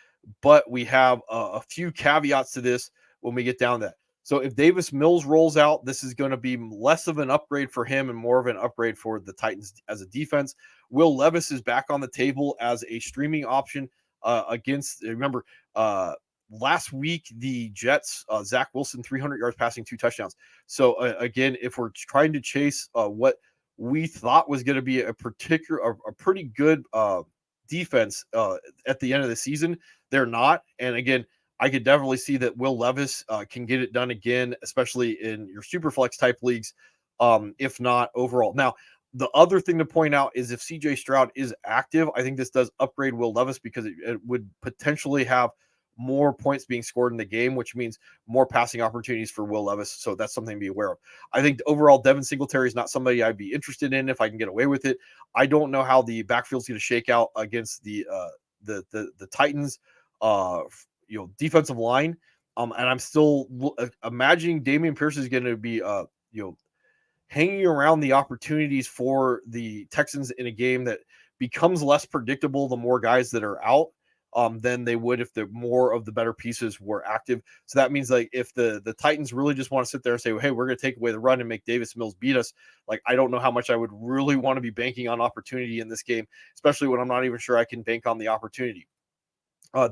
But we have a few caveats to this when we get down to that. So if Davis Mills rolls out, this is going to be less of an upgrade for him and more of an upgrade for the Titans as a defense. Will Levis is back on the table as a streaming option against, remember, last week, the Jets, Zach Wilson, 300 yards passing, 2 touchdowns. So again, if we're trying to chase what we thought was going to be a pretty good defense at the end of the season, they're not. And again, I could definitely see that Will Levis can get it done again, especially in your super flex type leagues, if not overall. Now, the other thing to point out is if CJ Stroud is active, I think this does upgrade Will Levis because it would potentially have more points being scored in the game, which means more passing opportunities for Will Levis. So that's something to be aware of. I think overall, Devin Singletary is not somebody I'd be interested in if I can get away with it. I don't know how the backfield's going to shake out against the Titans, defensive line. And I'm still imagining Damian Pierce is going to be, hanging around the opportunities for the Texans in a game that becomes less predictable the more guys that are out than they would if the more of the better pieces were active. So that means like if the Titans really just want to sit there and say, well, hey, we're going to take away the run and make Davis Mills beat us, like I don't know how much I would really want to be banking on opportunity in this game, especially when I'm not even sure I can bank on the opportunity.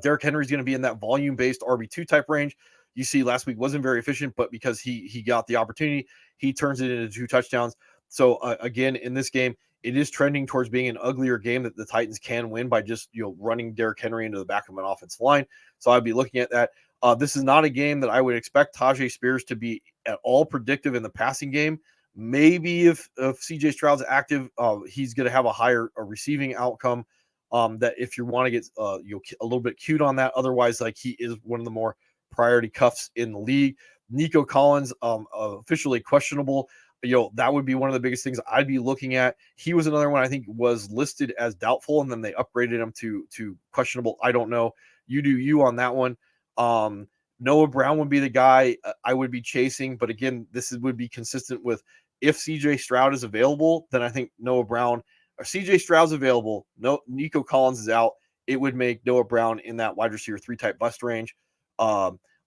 Derrick Henry's going to be in that volume-based RB2 type range. You see, last week wasn't very efficient, but because he got the opportunity, he turns it into 2 touchdowns. So again, in this game, it is trending towards being an uglier game that the Titans can win by just running Derrick Henry into the back of an offensive line. So I'd be looking at that. This is not a game that I would expect Tajay Spears to be at all predictive in the passing game. Maybe if CJ Stroud's active, he's going to have a receiving outcome. That if you want to get a little bit cute on that, otherwise, like he is one of the more priority cuffs in the league. Nico Collins, officially questionable. That would be one of the biggest things I'd be looking at. He was another one I think was listed as doubtful, and then they upgraded him to questionable. I don't know. You do you on that one. Noah Brown would be the guy I would be chasing, but again, would be consistent with if CJ Stroud is available, then I think Noah Brown or CJ Stroud's available. No, Nico Collins is out. It would make Noah Brown in that wide receiver 3 type bust range.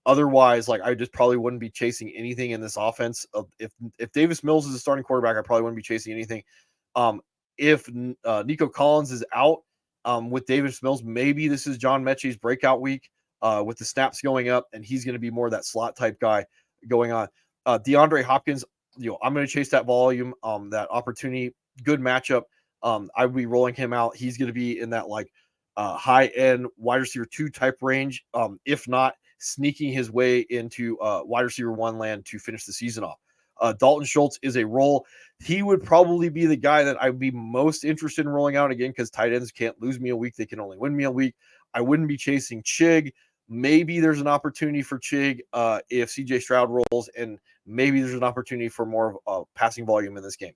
Otherwise, like I just probably wouldn't be chasing anything in this offense. If Davis Mills is a starting quarterback, I probably wouldn't be chasing anything. If Nico Collins is out with Davis Mills, maybe this is John Mechie's breakout week with the snaps going up, and he's going to be more that slot type guy going on. DeAndre Hopkins, I'm going to chase that volume, that opportunity, good matchup. I would be rolling him out. He's going to be in that like high end wide receiver 2 type range. If not, sneaking his way into wide receiver 1 land to finish the season off. Dalton Schultz is a roll. He would probably be the guy that I'd be most interested in rolling out again because tight ends can't lose me a week. They can only win me a week. I wouldn't be chasing Chig. Maybe there's an opportunity for Chig if CJ Stroud rolls, and maybe there's an opportunity for more passing volume in this game.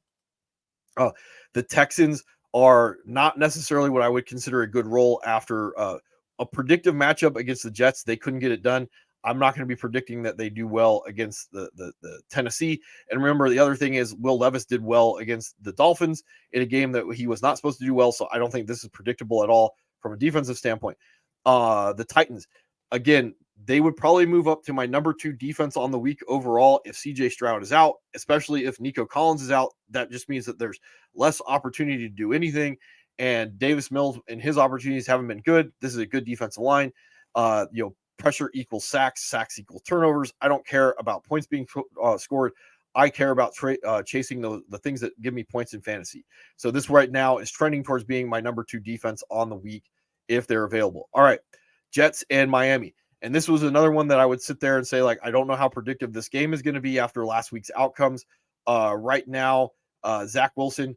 The Texans are not necessarily what I would consider a good role after a predictive matchup against the Jets. They couldn't get it done. I'm not going to be predicting that they do well against the Tennessee. And remember, the other thing is Will Levis did well against the Dolphins in a game that he was not supposed to do well. So I don't think this is predictable at all from a defensive standpoint. The Titans, again, they would probably move up to my number 2 defense on the week overall if CJ Stroud is out, especially if Nico Collins is out. That just means that there's less opportunity to do anything. And Davis Mills and his opportunities haven't been good. This is a good defensive line. Pressure equals sacks, sacks equal turnovers. I don't care about points being scored. I care about chasing the things that give me points in fantasy. So this right now is trending towards being my number 2 defense on the week if they're available. All right, Jets and Miami. And this was another one that I would sit there and say, like, I don't know how predictive this game is going to be after last week's outcomes. Right now, Zach Wilson,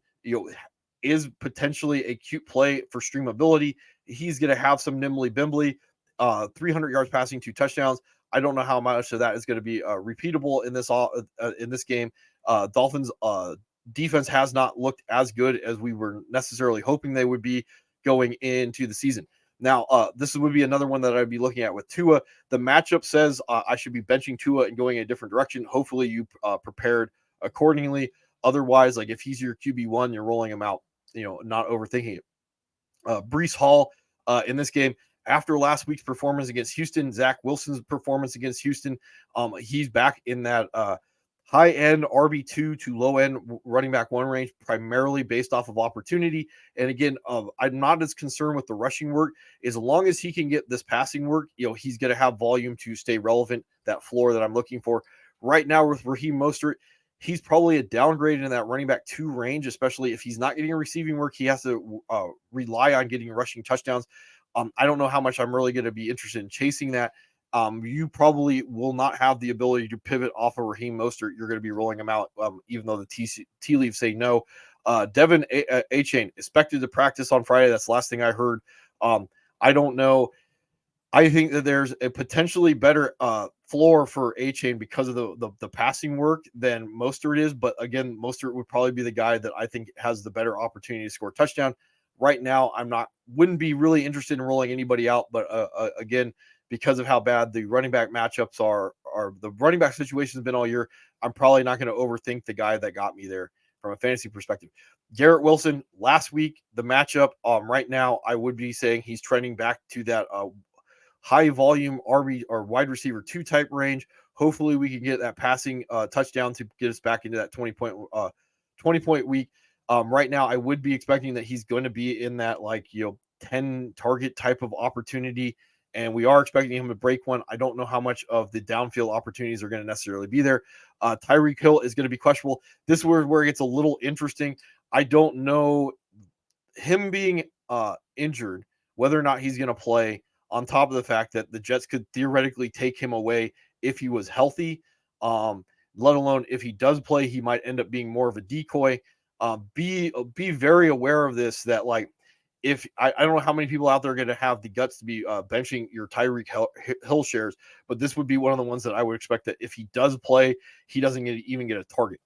is potentially a cute play for streamability. He's going to have some nimbly bimbly, 300 yards passing, 2 touchdowns. I don't know how much of that is going to be repeatable in this game. Dolphins defense has not looked as good as we were necessarily hoping they would be going into the season. Now, this would be another one that I'd be looking at with Tua. The matchup says I should be benching Tua and going a different direction. Hopefully you prepared accordingly. Otherwise, like if he's your QB1, you're rolling him out, not overthinking it. Breece Hall in this game, after last week's performance against Houston, Zach Wilson's performance against Houston, he's back in that high-end RB2 to low-end running back 1 range, primarily based off of opportunity. And again, I'm not as concerned with the rushing work. As long as he can get this passing work, he's going to have volume to stay relevant, that floor that I'm looking for. Right now with Raheem Mostert, he's probably a downgrade in that running back 2 range, especially if he's not getting receiving work. He has to rely on getting rushing touchdowns. I don't know how much I'm really going to be interested in chasing that. You probably will not have the ability to pivot off of Raheem Mostert. You're going to be rolling him out, even though the tea leaves say no. Devin Achane expected to practice on Friday. That's the last thing I heard. I don't know. I think that there's a potentially better floor for Achane because of the passing work than Mostert is. But again, Mostert would probably be the guy that I think has the better opportunity to score a touchdown. Right now, wouldn't be really interested in rolling anybody out. But again, because of how bad the running back matchups are or the running back situation has been all year. I'm probably not going to overthink the guy that got me there from a fantasy perspective. Garrett Wilson last week, the matchup. Right now, I would be saying he's trending back to that high volume RB or wide receiver 2 type range. Hopefully, we can get that passing touchdown to get us back into that 20-point week. Right now, I would be expecting that he's going to be in that 10 target type of opportunity, and we are expecting him to break one. I don't know how much of the downfield opportunities are going to necessarily be there. Tyreek Hill is going to be questionable. This is where it gets a little interesting. I don't know him being injured, whether or not he's going to play, on top of the fact that the Jets could theoretically take him away if he was healthy. Let alone if he does play, he might end up being more of a decoy. Be very aware of this, that if I don't know how many people out there are going to have the guts to be benching your Tyreek Hill shares, but this would be one of the ones that I would expect that if he does play, he doesn't even get a target.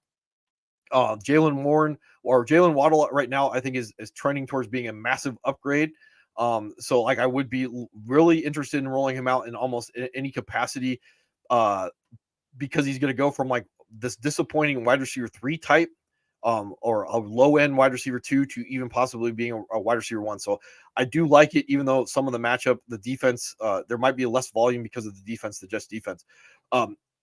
Jalen Warren or Jalen Waddle right now, I think is trending towards being a massive upgrade. So I would be really interested in rolling him out in almost any capacity, because he's going to go from this disappointing wide receiver 3 type, or a low end wide receiver 2 to even possibly being a wide receiver 1. So I do like it, even though some of the matchup, the defense, there might be less volume because of the defense, the Jets defense.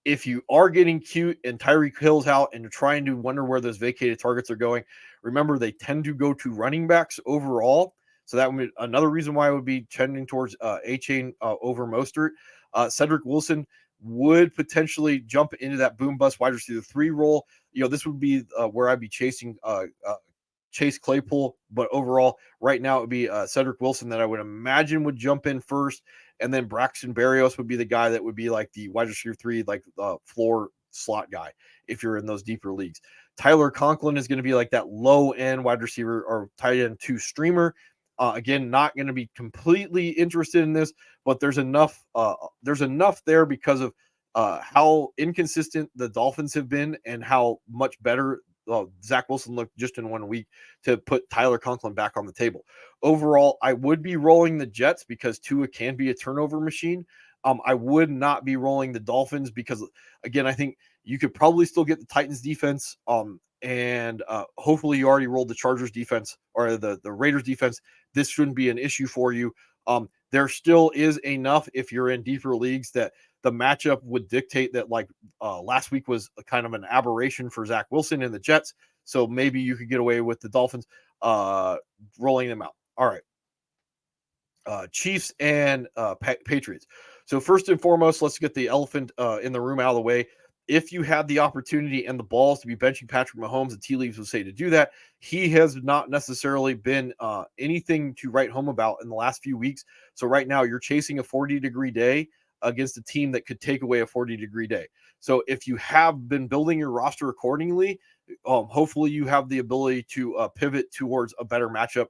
If you are getting cute and Tyreek Hill's out and you're trying to wonder where those vacated targets are going, remember they tend to go to running backs overall. So that would be another reason why I would be trending towards A-Chain over Mostert. Cedric Wilson would potentially jump into that boom bust wide receiver 3 role. This would be where I'd be chasing Chase Claypool, but overall, right now it would be Cedric Wilson that I would imagine would jump in first, and then Braxton Berrios would be the guy that would be like the wide receiver 3, floor slot guy if you're in those deeper leagues. Tyler Conklin is going to be like that low end wide receiver or tight end 2 streamer. Again, not going to be completely interested in this, but there's enough there because of how inconsistent the Dolphins have been and how much better Zach Wilson looked just in 1 week to put Tyler Conklin back on the table. Overall, I would be rolling the Jets because Tua can be a turnover machine. I would not be rolling the Dolphins because, again, I think you could probably still get the Titans defense. And hopefully you already rolled the Chargers defense or the Raiders defense. This shouldn't be an issue for you. There still is enough if you're in deeper leagues that the matchup would dictate that last week was kind of an aberration for Zach Wilson and the Jets. So maybe you could get away with the Dolphins rolling them out. All right. Chiefs and Patriots. So first and foremost, let's get the elephant in the room out of the way. If you had the opportunity and the balls to be benching Patrick Mahomes, and tea leaves would say to do that, he has not necessarily been anything to write home about in the last few weeks. So right now you're chasing a 40-degree day against a team that could take away a 40-degree day. So if you have been building your roster accordingly, hopefully you have the ability to pivot towards a better matchup,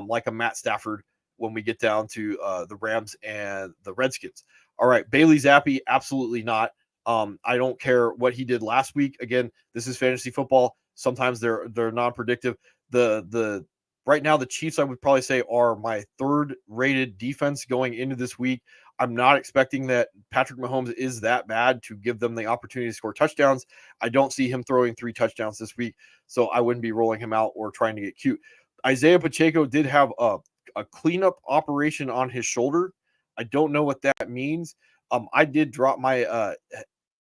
like a Matt Stafford when we get down to the Rams and the Redskins. All right, Bailey Zappi, absolutely not. I don't care what he did last week. Again, this is fantasy football. Sometimes they're non-predictive. The right now the Chiefs, I would probably say, are my 3rd rated defense going into this week. I'm not expecting that Patrick Mahomes is that bad to give them the opportunity to score touchdowns. I don't see him throwing 3 touchdowns this week, so I wouldn't be rolling him out or trying to get cute. Isaiah Pacheco did have a cleanup operation on his shoulder. I don't know what that means. I did drop my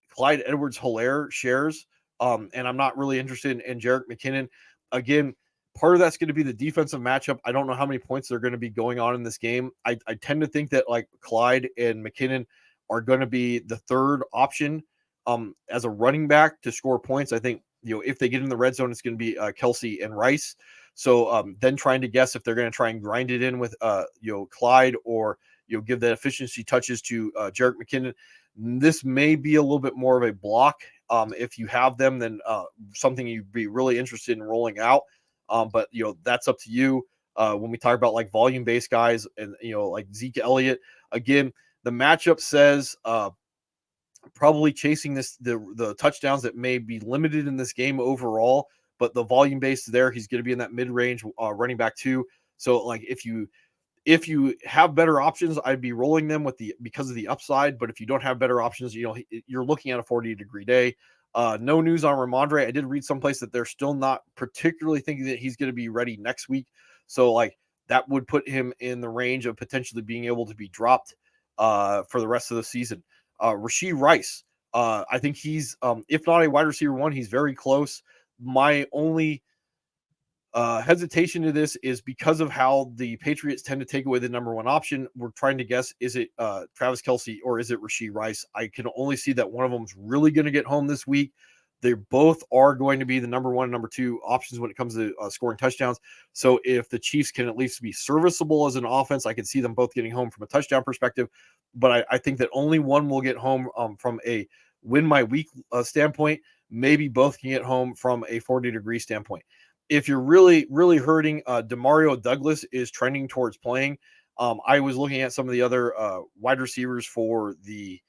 Clyde Edwards-Helaire shares, and I'm not really interested in Jerick McKinnon. Again, part of that's going to be the defensive matchup. I don't know how many points they're going to be going on in this game. I tend to think that Clyde and McKinnon are going to be the 3rd option as a running back to score points. I think if they get in the red zone, it's going to be Kelsey and Rice. So then trying to guess if they're going to try and grind it in with Clyde or give the efficiency touches to Jerick McKinnon. This may be a little bit more of a block if you have them than something you'd be really interested in rolling out. But that's up to you. When we talk about volume-based guys and like Zeke Elliott, again, the matchup says probably chasing the touchdowns that may be limited in this game overall, but the volume base there, he's going to be in that mid-range running back 2. So if you If you have better options, I'd be rolling them because of the upside. But if you don't have better options, you're looking at a 40-degree day. No news on Ramondre. I did read someplace that they're still not particularly thinking that he's going to be ready next week. So like that would put him in the range of potentially being able to be dropped for the rest of the season. Rashee Rice, I think he's if not a wide receiver one, he's very close. My only hesitation to this is because of how the Patriots tend to take away the number one option. We're trying to guess, is it Travis Kelce or is it Rashee Rice? I can only see that one of them is really going to get home this week. They both are going to be the number one and number two options when it comes to scoring touchdowns. So if the Chiefs can at least be serviceable as an offense, I can see them both getting home from a touchdown perspective. But I think that only one will get home from a win my week standpoint. Maybe both can get home from a 40-degree standpoint. If you're really, really hurting, Demario Douglas is trending towards playing. I was looking at some of the other wide receivers for the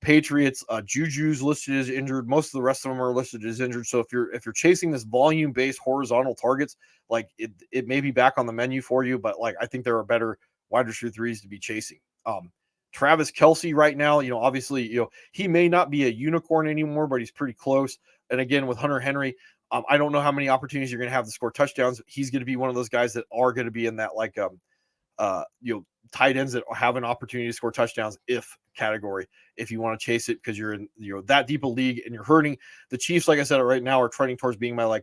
Patriots. Juju's listed as injured. Most of the rest of them are listed as injured. So if you're chasing this volume-based horizontal targets, like it may be back on the menu for you, but like I think there are better wide receiver threes to be chasing. Travis Kelce right now, obviously, he may not be a unicorn anymore, but he's pretty close. And again, with Hunter Henry, I don't know how many opportunities you're going to have to score touchdowns. He's going to be one of those guys that are going to be in that tight ends that have an opportunity to score touchdowns if category, if you want to chase it because you're in that deep a league and you're hurting. The Chiefs, like I said, right now are trending towards being my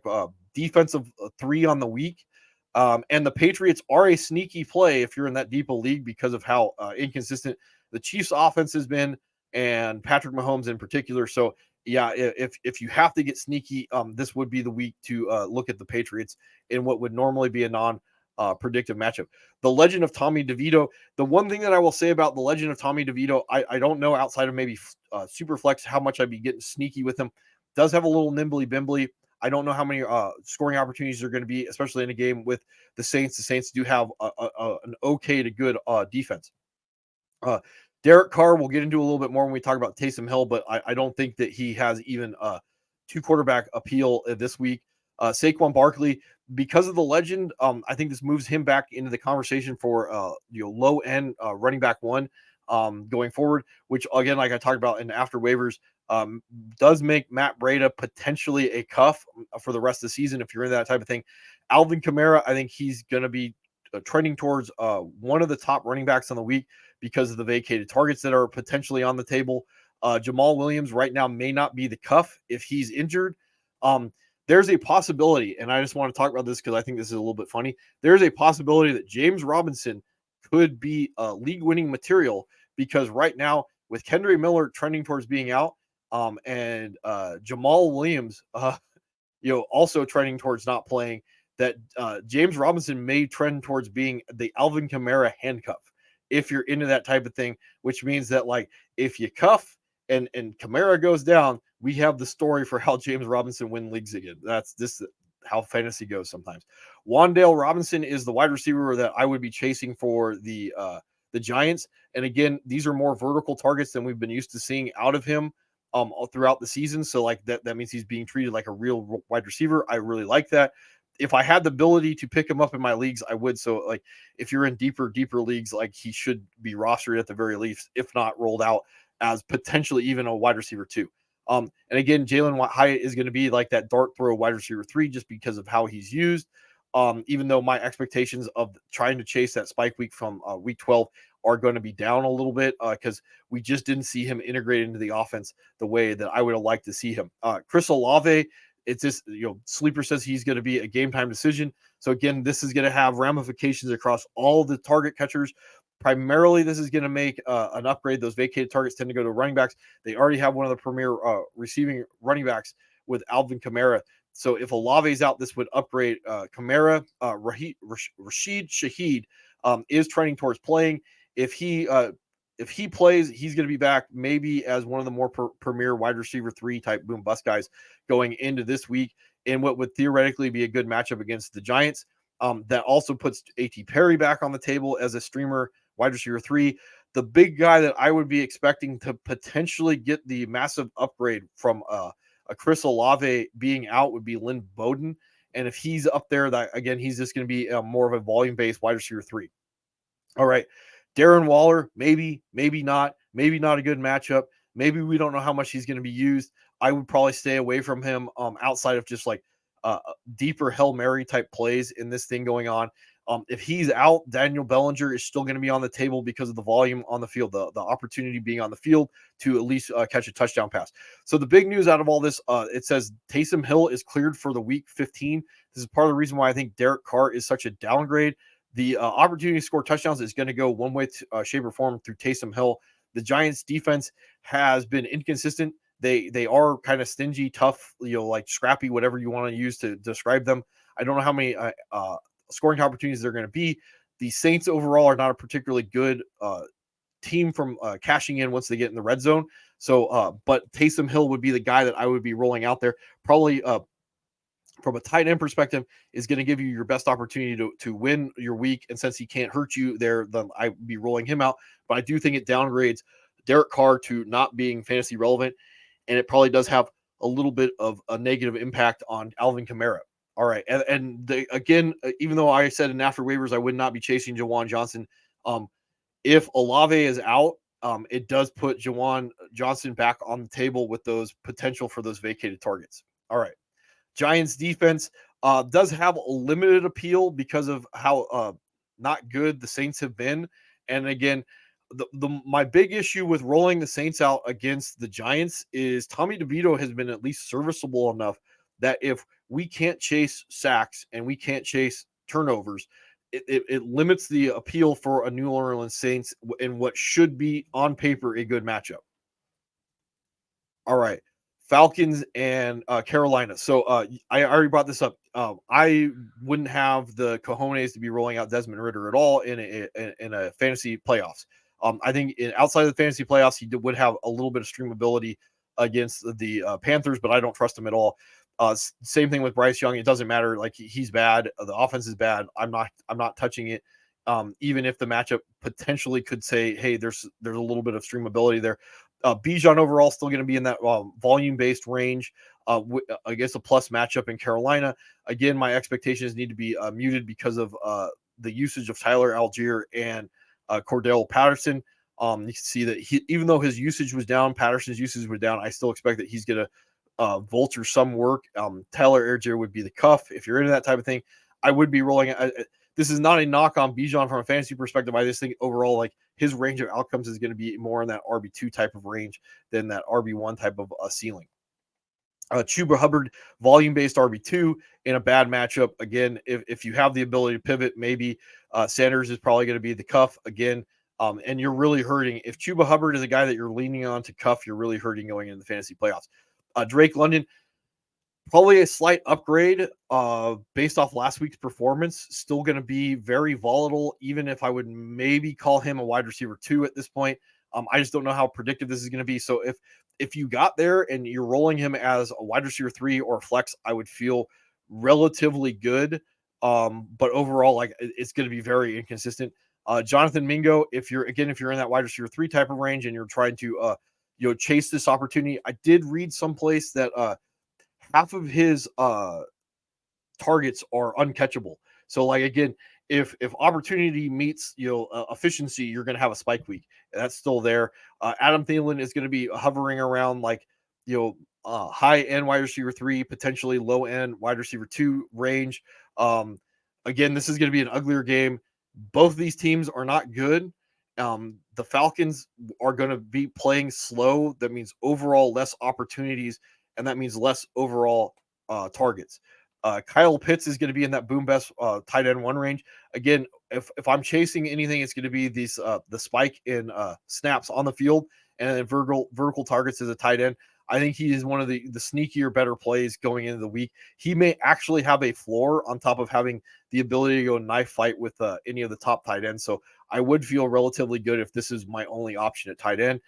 defensive three on the week. And the Patriots are a sneaky play if you're in that deep a league because of how inconsistent the Chiefs offense has been and Patrick Mahomes in particular. So yeah, if you have to get sneaky, this would be the week to look at the Patriots in what would normally be a non-predictive matchup. The legend of Tommy DeVito. The one thing that I will say about the legend of Tommy DeVito, I don't know outside of maybe Superflex how much I'd be getting sneaky with him. Does have a little nimbly bimbly. I don't know how many scoring opportunities are going to be, especially in a game with the Saints. The Saints do have an okay to good defense. Derek Carr, we'll get into a little bit more when we talk about Taysom Hill, but I don't think that he has even two quarterback appeal this week. Saquon Barkley, because of the legend, I think this moves him back into the conversation for low end running back one going forward, which again, like I talked about in after waivers, does make Matt Breida potentially a cuff for the rest of the season if you're in that type of thing. Alvin Kamara, I think he's going to be trending towards one of the top running backs on the week because of the vacated targets that are potentially on the table. Jamal Williams right now may not be the cuff if he's injured. There's a possibility, and I just want to talk about this because I think this is a little bit funny. There's a possibility that James Robinson could be league-winning material because right now, with Kendre Miller trending towards being out, and Jamal Williams, also trending towards not playing, that James Robinson may trend towards being the Alvin Kamara handcuff if you're into that type of thing, which means that like if you cuff and Kamara goes down, we have the story for how James Robinson win leagues again. That's just how fantasy goes sometimes. Wan'Dale Robinson is the wide receiver that I would be chasing for the Giants. And again, these are more vertical targets than we've been used to seeing out of him throughout the season. So like that means he's being treated like a real wide receiver. I really like that. If I had the ability to pick him up in my leagues, I would. So like if you're in deeper leagues, like he should be rostered at the very least, if not rolled out as potentially even a wide receiver too. And again, Jalen Hyatt is going to be like that dart throw wide receiver 3 just because of how he's used. Even though my expectations of trying to chase that spike week from week 12 are going to be down a little bit because we just didn't see him integrated into the offense the way that I would have liked to see him. Chris Olave, it's just, Sleeper says he's going to be a game time decision. So again, this is going to have ramifications across all the target catchers. Primarily, this is going to make an upgrade. Those vacated targets tend to go to running backs. They already have one of the premier receiving running backs with Alvin Kamara. So if Olave's out, this would upgrade Kamara. Rashid Shaheed is trending towards playing. If he plays, he's going to be back maybe as one of the more premier wide receiver 3 type boom bust guys going into this week in what would theoretically be a good matchup against the Giants. That also puts A.T. Perry back on the table as a streamer wide receiver 3. The big guy that I would be expecting to potentially get the massive upgrade from a Chris Olave being out would be Lynn Bowden. And if he's up there, that again, he's just going to be more of a volume-based wide receiver 3. All right. Darren Waller, maybe not a good matchup. Maybe we don't know how much he's going to be used. I would probably stay away from him outside of just like deeper Hail Mary type plays in this thing going on. If he's out, Daniel Bellinger is still going to be on the table because of the volume on the field, the opportunity being on the field to at least catch a touchdown pass. So the big news out of all this, it says Taysom Hill is cleared for the week 15. This is part of the reason why I think Derek Carr is such a downgrade. The opportunity to score touchdowns is going to go one way, shape, or form through Taysom Hill. The Giants' defense has been inconsistent. They are kind of stingy, tough, like scrappy, whatever you want to use to describe them. I don't know how many scoring opportunities they're going to be. The Saints overall are not a particularly good team from cashing in once they get in the red zone. So, but Taysom Hill would be the guy that I would be rolling out there. Probably from a tight end perspective, is going to give you your best opportunity to win your week. And since he can't hurt you there, then I'd be rolling him out. But I do think it downgrades Derek Carr to not being fantasy relevant. And it probably does have a little bit of a negative impact on Alvin Kamara. All right. And again, even though I said in after waivers, I would not be chasing Jawan Johnson. If Olave is out, it does put Jawan Johnson back on the table with those potential for those vacated targets. All right. Giants defense does have a limited appeal because of how not good the Saints have been. And again, my big issue with rolling the Saints out against the Giants is Tommy DeVito has been at least serviceable enough that if we can't chase sacks and we can't chase turnovers, it limits the appeal for a New Orleans Saints in what should be on paper a good matchup. All right. Falcons and Carolina. So I already brought this up. I wouldn't have the cojones to be rolling out Desmond Ridder at all in a fantasy playoffs. I think outside of the fantasy playoffs, he would have a little bit of streamability against the Panthers, but I don't trust him at all. Same thing with Bryce Young. It doesn't matter. Like he's bad. The offense is bad. I'm not touching it. Even if the matchup potentially could say, hey, there's a little bit of streamability there. Bijan overall still going to be in that volume-based range. I guess a plus matchup in Carolina. Again, my expectations need to be muted because of the usage of Tyler Algier and Cordell Patterson. You can see that even though his usage was down, Patterson's usage was down. I still expect that he's going to vulture some work. Tyler Algier would be the cuff. If you're into that type of thing, I would be rolling. This is not a knock on Bijan from a fantasy perspective. I just think overall, like his range of outcomes is going to be more in that RB2 type of range than that RB1 type of ceiling. Chuba Hubbard, volume-based RB2 in a bad matchup. Again, if you have the ability to pivot, maybe Sanders is probably going to be the cuff again. And you're really hurting. If Chuba Hubbard is a guy that you're leaning on to cuff, you're really hurting going into the fantasy playoffs. Drake London, probably a slight upgrade based off last week's performance. Still going to be very volatile, even if I would maybe call him a wide receiver 2 at this point. I just don't know how predictive this is going to be. So if you got there and you're rolling him as a wide receiver 3 or flex, I would feel relatively good. But overall, like it's going to be very inconsistent. Jonathan Mingo, if you're in that wide receiver 3 type of range and you're trying to chase this opportunity, I did read someplace that half of his targets are uncatchable. So like again, if opportunity meets efficiency, you're going to have a spike week, and that's still there. Adam Thielen is going to be hovering around like high end wide receiver 3, potentially low end wide receiver 2 range. Again, this is going to be an uglier game. Both of these teams are not good. The Falcons are going to be playing slow. That means overall less opportunities, and that means less overall targets. Kyle Pitts is going to be in that boom best tight end 1 range. Again, if I'm chasing anything, it's going to be these the spike in snaps on the field and then vertical targets as a tight end. I think he is one of the sneakier, better plays going into the week. He may actually have a floor on top of having the ability to go knife fight with any of the top tight ends. So I would feel relatively good if this is my only option at tight end.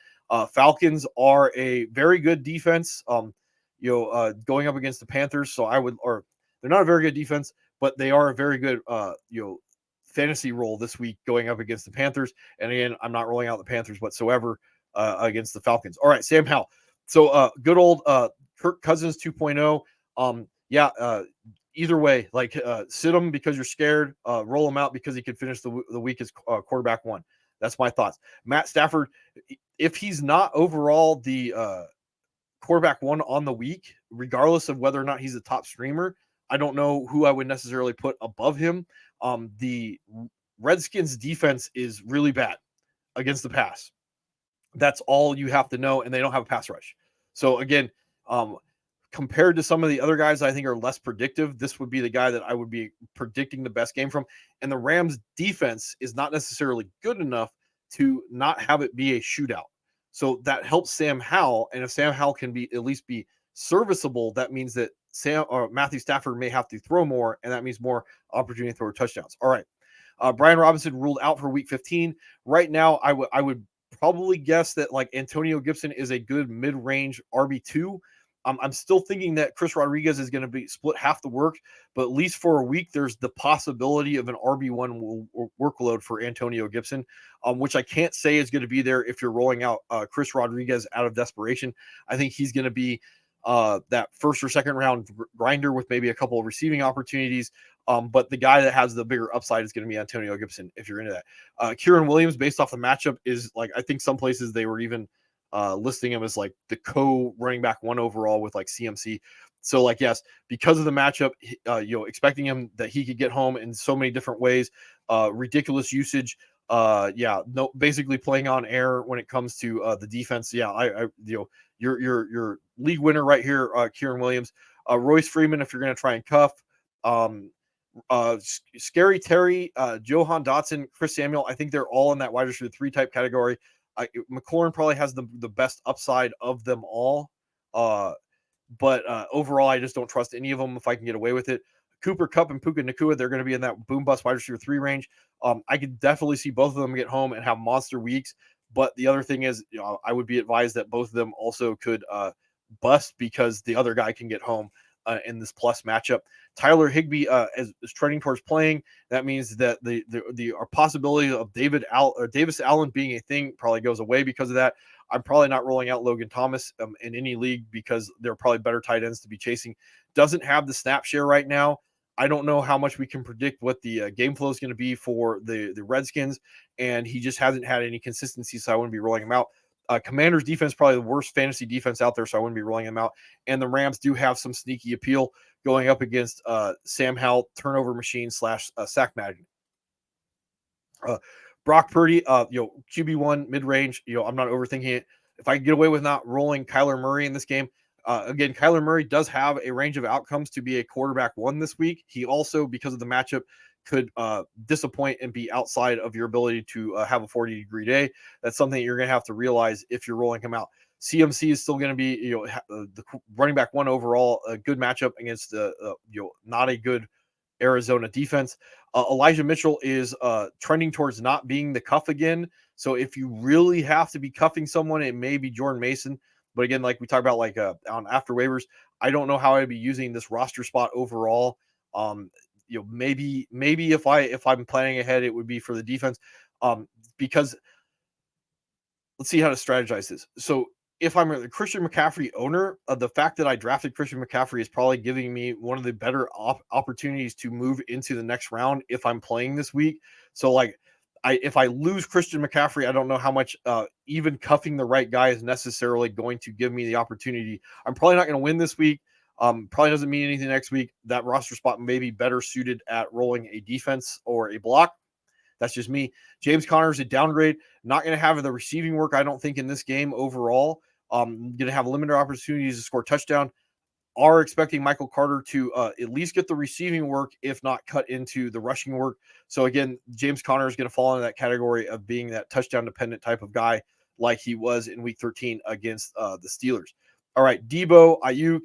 Falcons are a very good defense. Going up against the Panthers. So they're not a very good defense, but they are a very good, fantasy role this week going up against the Panthers. And again, I'm not rolling out the Panthers whatsoever against the Falcons. All right, Sam Howell. So good old Kirk Cousins 2.0. either way, like sit him because you're scared, roll him out because he could finish the week as quarterback one. That's my thoughts. Matt Stafford, if he's not overall the quarterback one on the week, regardless of whether or not he's a top streamer, I don't know who I would necessarily put above him. The Redskins defense is really bad against the pass. That's all you have to know, and they don't have a pass rush. So again, um, compared to some of the other guys I think are less predictive, this would be the guy that I would be predicting the best game from. And the Rams defense is not necessarily good enough to not have it be a shootout. So that helps Sam Howell. And if Sam Howell can be at least be serviceable, that means that Sam or Matthew Stafford may have to throw more, and that means more opportunity to throw touchdowns. All right. Brian Robinson ruled out for week 15. Right now, I would probably guess that like Antonio Gibson is a good mid-range RB2. I'm still thinking that Chris Rodriguez is going to be split half the work, but at least for a week, there's the possibility of an RB1 workload for Antonio Gibson, which I can't say is going to be there if you're rolling out Chris Rodriguez out of desperation. I think he's going to be that first or second round grinder with maybe a couple of receiving opportunities. But the guy that has the bigger upside is going to be Antonio Gibson, if you're into that. Kieran Williams, based off the matchup, is like, I think some places they were even listing him as like the co-running back one overall with like CMC. So like, yes, because of the matchup, expecting him that he could get home in so many different ways, ridiculous usage. Basically playing on air when it comes to the defense. Yeah, your league winner right here, Kieran Williams. Royce Freeman, if you're going to try and cuff. Scary Terry, Johan Dotson, Chris Samuel. I think they're all in that wide receiver 3 type category. McLaurin probably has the best upside of them all. But overall, I just don't trust any of them if I can get away with it. Cooper Kupp and Puka Nacua, they're going to be in that boom bust wide receiver 3 range. I could definitely see both of them get home and have monster weeks. But the other thing is, I would be advised that both of them also could bust because the other guy can get home in this plus matchup. Tyler Higbee is trending towards playing. That means that the possibility of Davis Allen being a thing probably goes away because of that. I'm probably not rolling out Logan Thomas in any league because there are probably better tight ends to be chasing. Doesn't have the snap share right now. I don't know how much we can predict what the game flow is going to be for the Redskins, and he just hasn't had any consistency, so I wouldn't be rolling him out. Commanders defense, probably the worst fantasy defense out there, so I wouldn't be rolling them out. And the Rams do have some sneaky appeal going up against Sam Howell, turnover machine / sack magnet. Brock Purdy, QB1 mid range. I'm not overthinking it. If I can get away with not rolling Kyler Murray in this game, again, Kyler Murray does have a range of outcomes to be a quarterback one this week. He also, because of the matchup, could disappoint and be outside of your ability to have a 40-degree day. That's something you're going to have to realize if you're rolling him out. CMC is still going to be, the running back one overall, a good matchup against not a good Arizona defense. Elijah Mitchell is trending towards not being the cuff again. So if you really have to be cuffing someone, it may be Jordan Mason. But again, like we talked about, like on after waivers, I don't know how I'd be using this roster spot overall. Maybe if I'm planning ahead, it would be for the defense. Because let's see how to strategize this. So if I'm a Christian McCaffrey owner, the fact that I drafted Christian McCaffrey is probably giving me one of the better opportunities to move into the next round if I'm playing this week. So like, if I lose Christian McCaffrey, I don't know how much even cuffing the right guy is necessarily going to give me the opportunity. I'm probably not going to win this week. Probably doesn't mean anything next week. That roster spot may be better suited at rolling a defense or a block. That's just me. James Conner is a downgrade. Not going to have the receiving work, I don't think, in this game overall. Going to have limited opportunities to score touchdown. Are expecting Michael Carter to at least get the receiving work, if not cut into the rushing work. So again, James Conner is going to fall into that category of being that touchdown dependent type of guy like he was in week 13 against the Steelers. All right, Debo, Ayuk,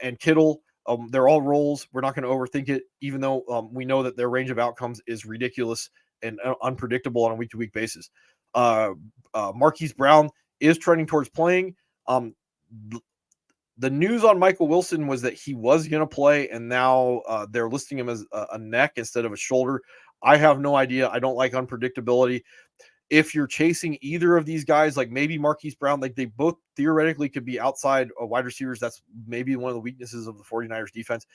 and Kittle, they're all roles. We're not going to overthink it, even though we know that their range of outcomes is ridiculous and unpredictable on a week-to-week basis. Marquise Brown is trending towards playing. The news on Michael Wilson was that he was going to play, and now they're listing him as a neck instead of a shoulder. I have no idea. I don't like unpredictability. if you're chasing either of these guys, like maybe Marquise Brown, like they both theoretically could be outside wide receivers. That's maybe one of the weaknesses of the 49ers defense.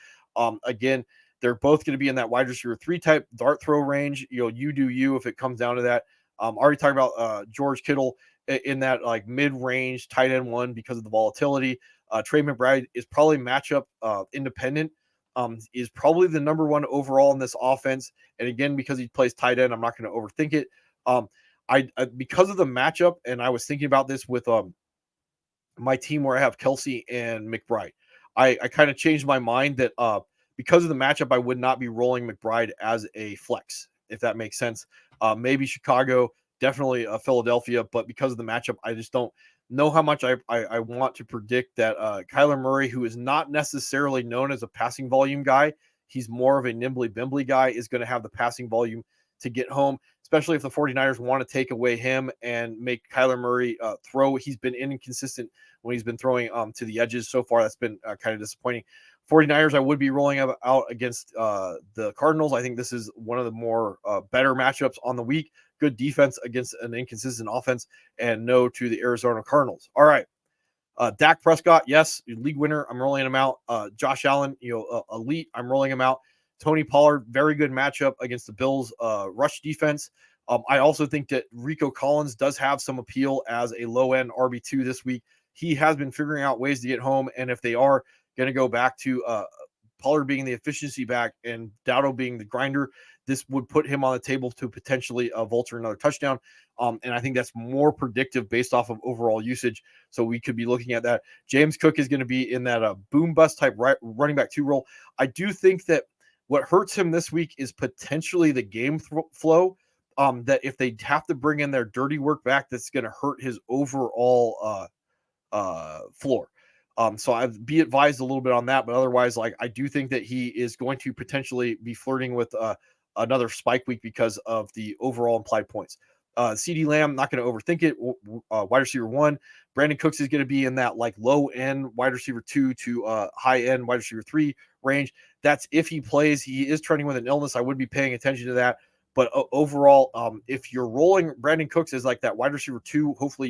Again, they're both going to be in that wide receiver 3 type dart throw range. You do you if it comes down to that. Already talking about George Kittle in that like mid-range tight end 1 because of the volatility. Trey McBride is probably matchup independent. Is probably the number 1 overall in this offense. And again, because he plays tight end, I'm not going to overthink it. I because of the matchup, and I was thinking about this with my team where I have Kelsey and McBride. I kind of changed my mind that because of the matchup, I would not be rolling McBride as a flex, if that makes sense. Maybe Chicago, definitely Philadelphia, but because of the matchup, I just don't know how much I want to predict that Kyler Murray, who is not necessarily known as a passing volume guy, he's more of a nimbly bimbly guy, is going to have the passing volume to get home, especially if the 49ers want to take away him and make Kyler Murray throw. He's been inconsistent when he's been throwing to the edges so far. That's been kind of disappointing. 49ers, I would be rolling out against the Cardinals. I think this is one of the more better matchups on the week. Good defense against an inconsistent offense, and no to the Arizona Cardinals. All right. Dak Prescott, yes, league winner. I'm rolling him out. Josh Allen, elite. I'm rolling him out. Tony Pollard, very good matchup against the Bills' rush defense. I also think that Rico Collins does have some appeal as a low-end RB2 this week. He has been figuring out ways to get home, and if they are going to go back to Pollard being the efficiency back and Dowdle being the grinder, this would put him on the table to potentially vulture another touchdown. And I think that's more predictive based off of overall usage. So we could be looking at that. James Cook is going to be in that boom bust type running back 2 role. I do think that what hurts him this week is potentially the game flow. That if they have to bring in their dirty work back, that's going to hurt his overall floor. So I'd be advised a little bit on that, but otherwise, like I do think that he is going to potentially be flirting with another spike week because of the overall implied points. CD Lamb, not going to overthink it. Wide receiver 1. Brandon Cooks is going to be in that like low end wide receiver 2 to high end wide receiver 3 range. That's if he plays. He is trending with an illness. I would be paying attention to that. But overall, if you're rolling Brandon Cooks as like that wide receiver 2, hopefully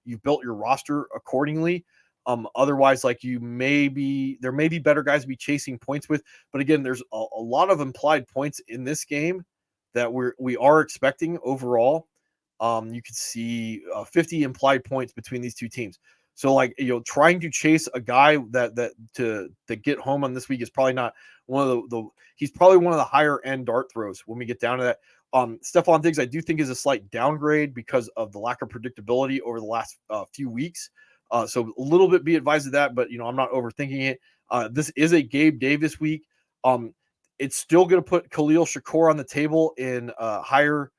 you've built your roster accordingly. Otherwise, like there may be better guys to be chasing points with. But again, there's a lot of implied points in this game that we are expecting overall. You could see 50 implied points between these two teams. So like, trying to chase a guy that to get home on this week is probably not one of he's probably one of the higher end dart throws when we get down to that. Stephon Diggs, I do think, is a slight downgrade because of the lack of predictability over the last few weeks. So a little bit be advised of that, but I'm not overthinking it. This is a Gabe Davis week. It's still going to put Khalil Shakur on the table in higher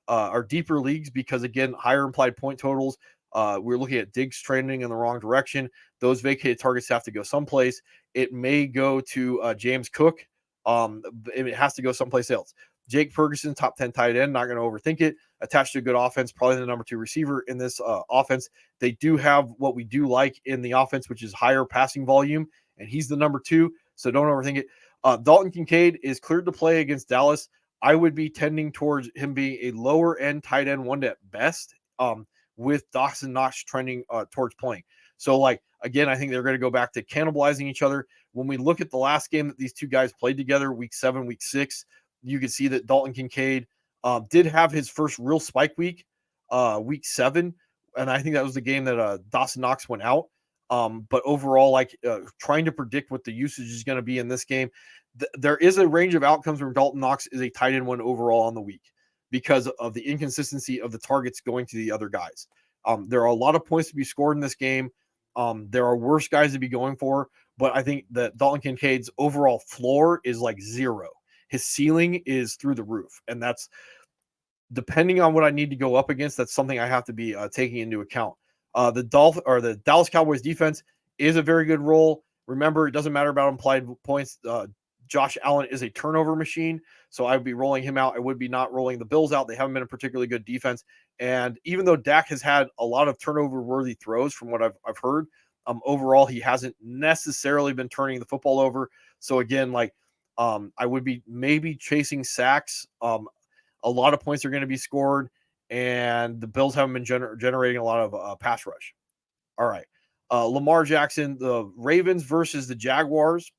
or deeper leagues because, again, higher implied point totals. We're looking at Diggs trending in the wrong direction. Those vacated targets have to go someplace. It may go to James Cook. It has to go someplace else. Jake Ferguson, top 10 tight end, not going to overthink it. Attached to a good offense, probably the number 2 receiver in this offense. They do have what we do like in the offense, which is higher passing volume, and he's the number 2, so don't overthink it. Dalton Kincaid is cleared to play against Dallas. I would be tending towards him being a lower end tight end 1 at best, with Dawson Knox trending towards playing. So, like, again, I think they're going to go back to cannibalizing each other. When we look at the last game that these two guys played together, week 7, week 6, you can see that Dalton Kincaid did have his first real spike week, week 7. And I think that was the game that Dawson Knox went out. But overall, like trying to predict what the usage is going to be in this game, there is a range of outcomes where Dalton Knox is a tight end 1 overall on the week because of the inconsistency of the targets going to the other guys. There are a lot of points to be scored in this game. There are worse guys to be going for, but I think that Dalton Kincaid's overall floor is like 0. His ceiling is through the roof, and that's depending on what I need to go up against. That's something I have to be taking into account. The Dallas Cowboys defense is a very good role. Remember, it doesn't matter about implied points. Josh Allen is a turnover machine, so I would be rolling him out. I would be not rolling the Bills out. They haven't been a particularly good defense, and even though Dak has had a lot of turnover-worthy throws from what I've heard, overall he hasn't necessarily been turning the football over. So again, like I would be maybe chasing sacks. A lot of points are going to be scored, and the Bills haven't been generating a lot of pass rush. All right. Lamar Jackson, the Ravens versus the Jaguars.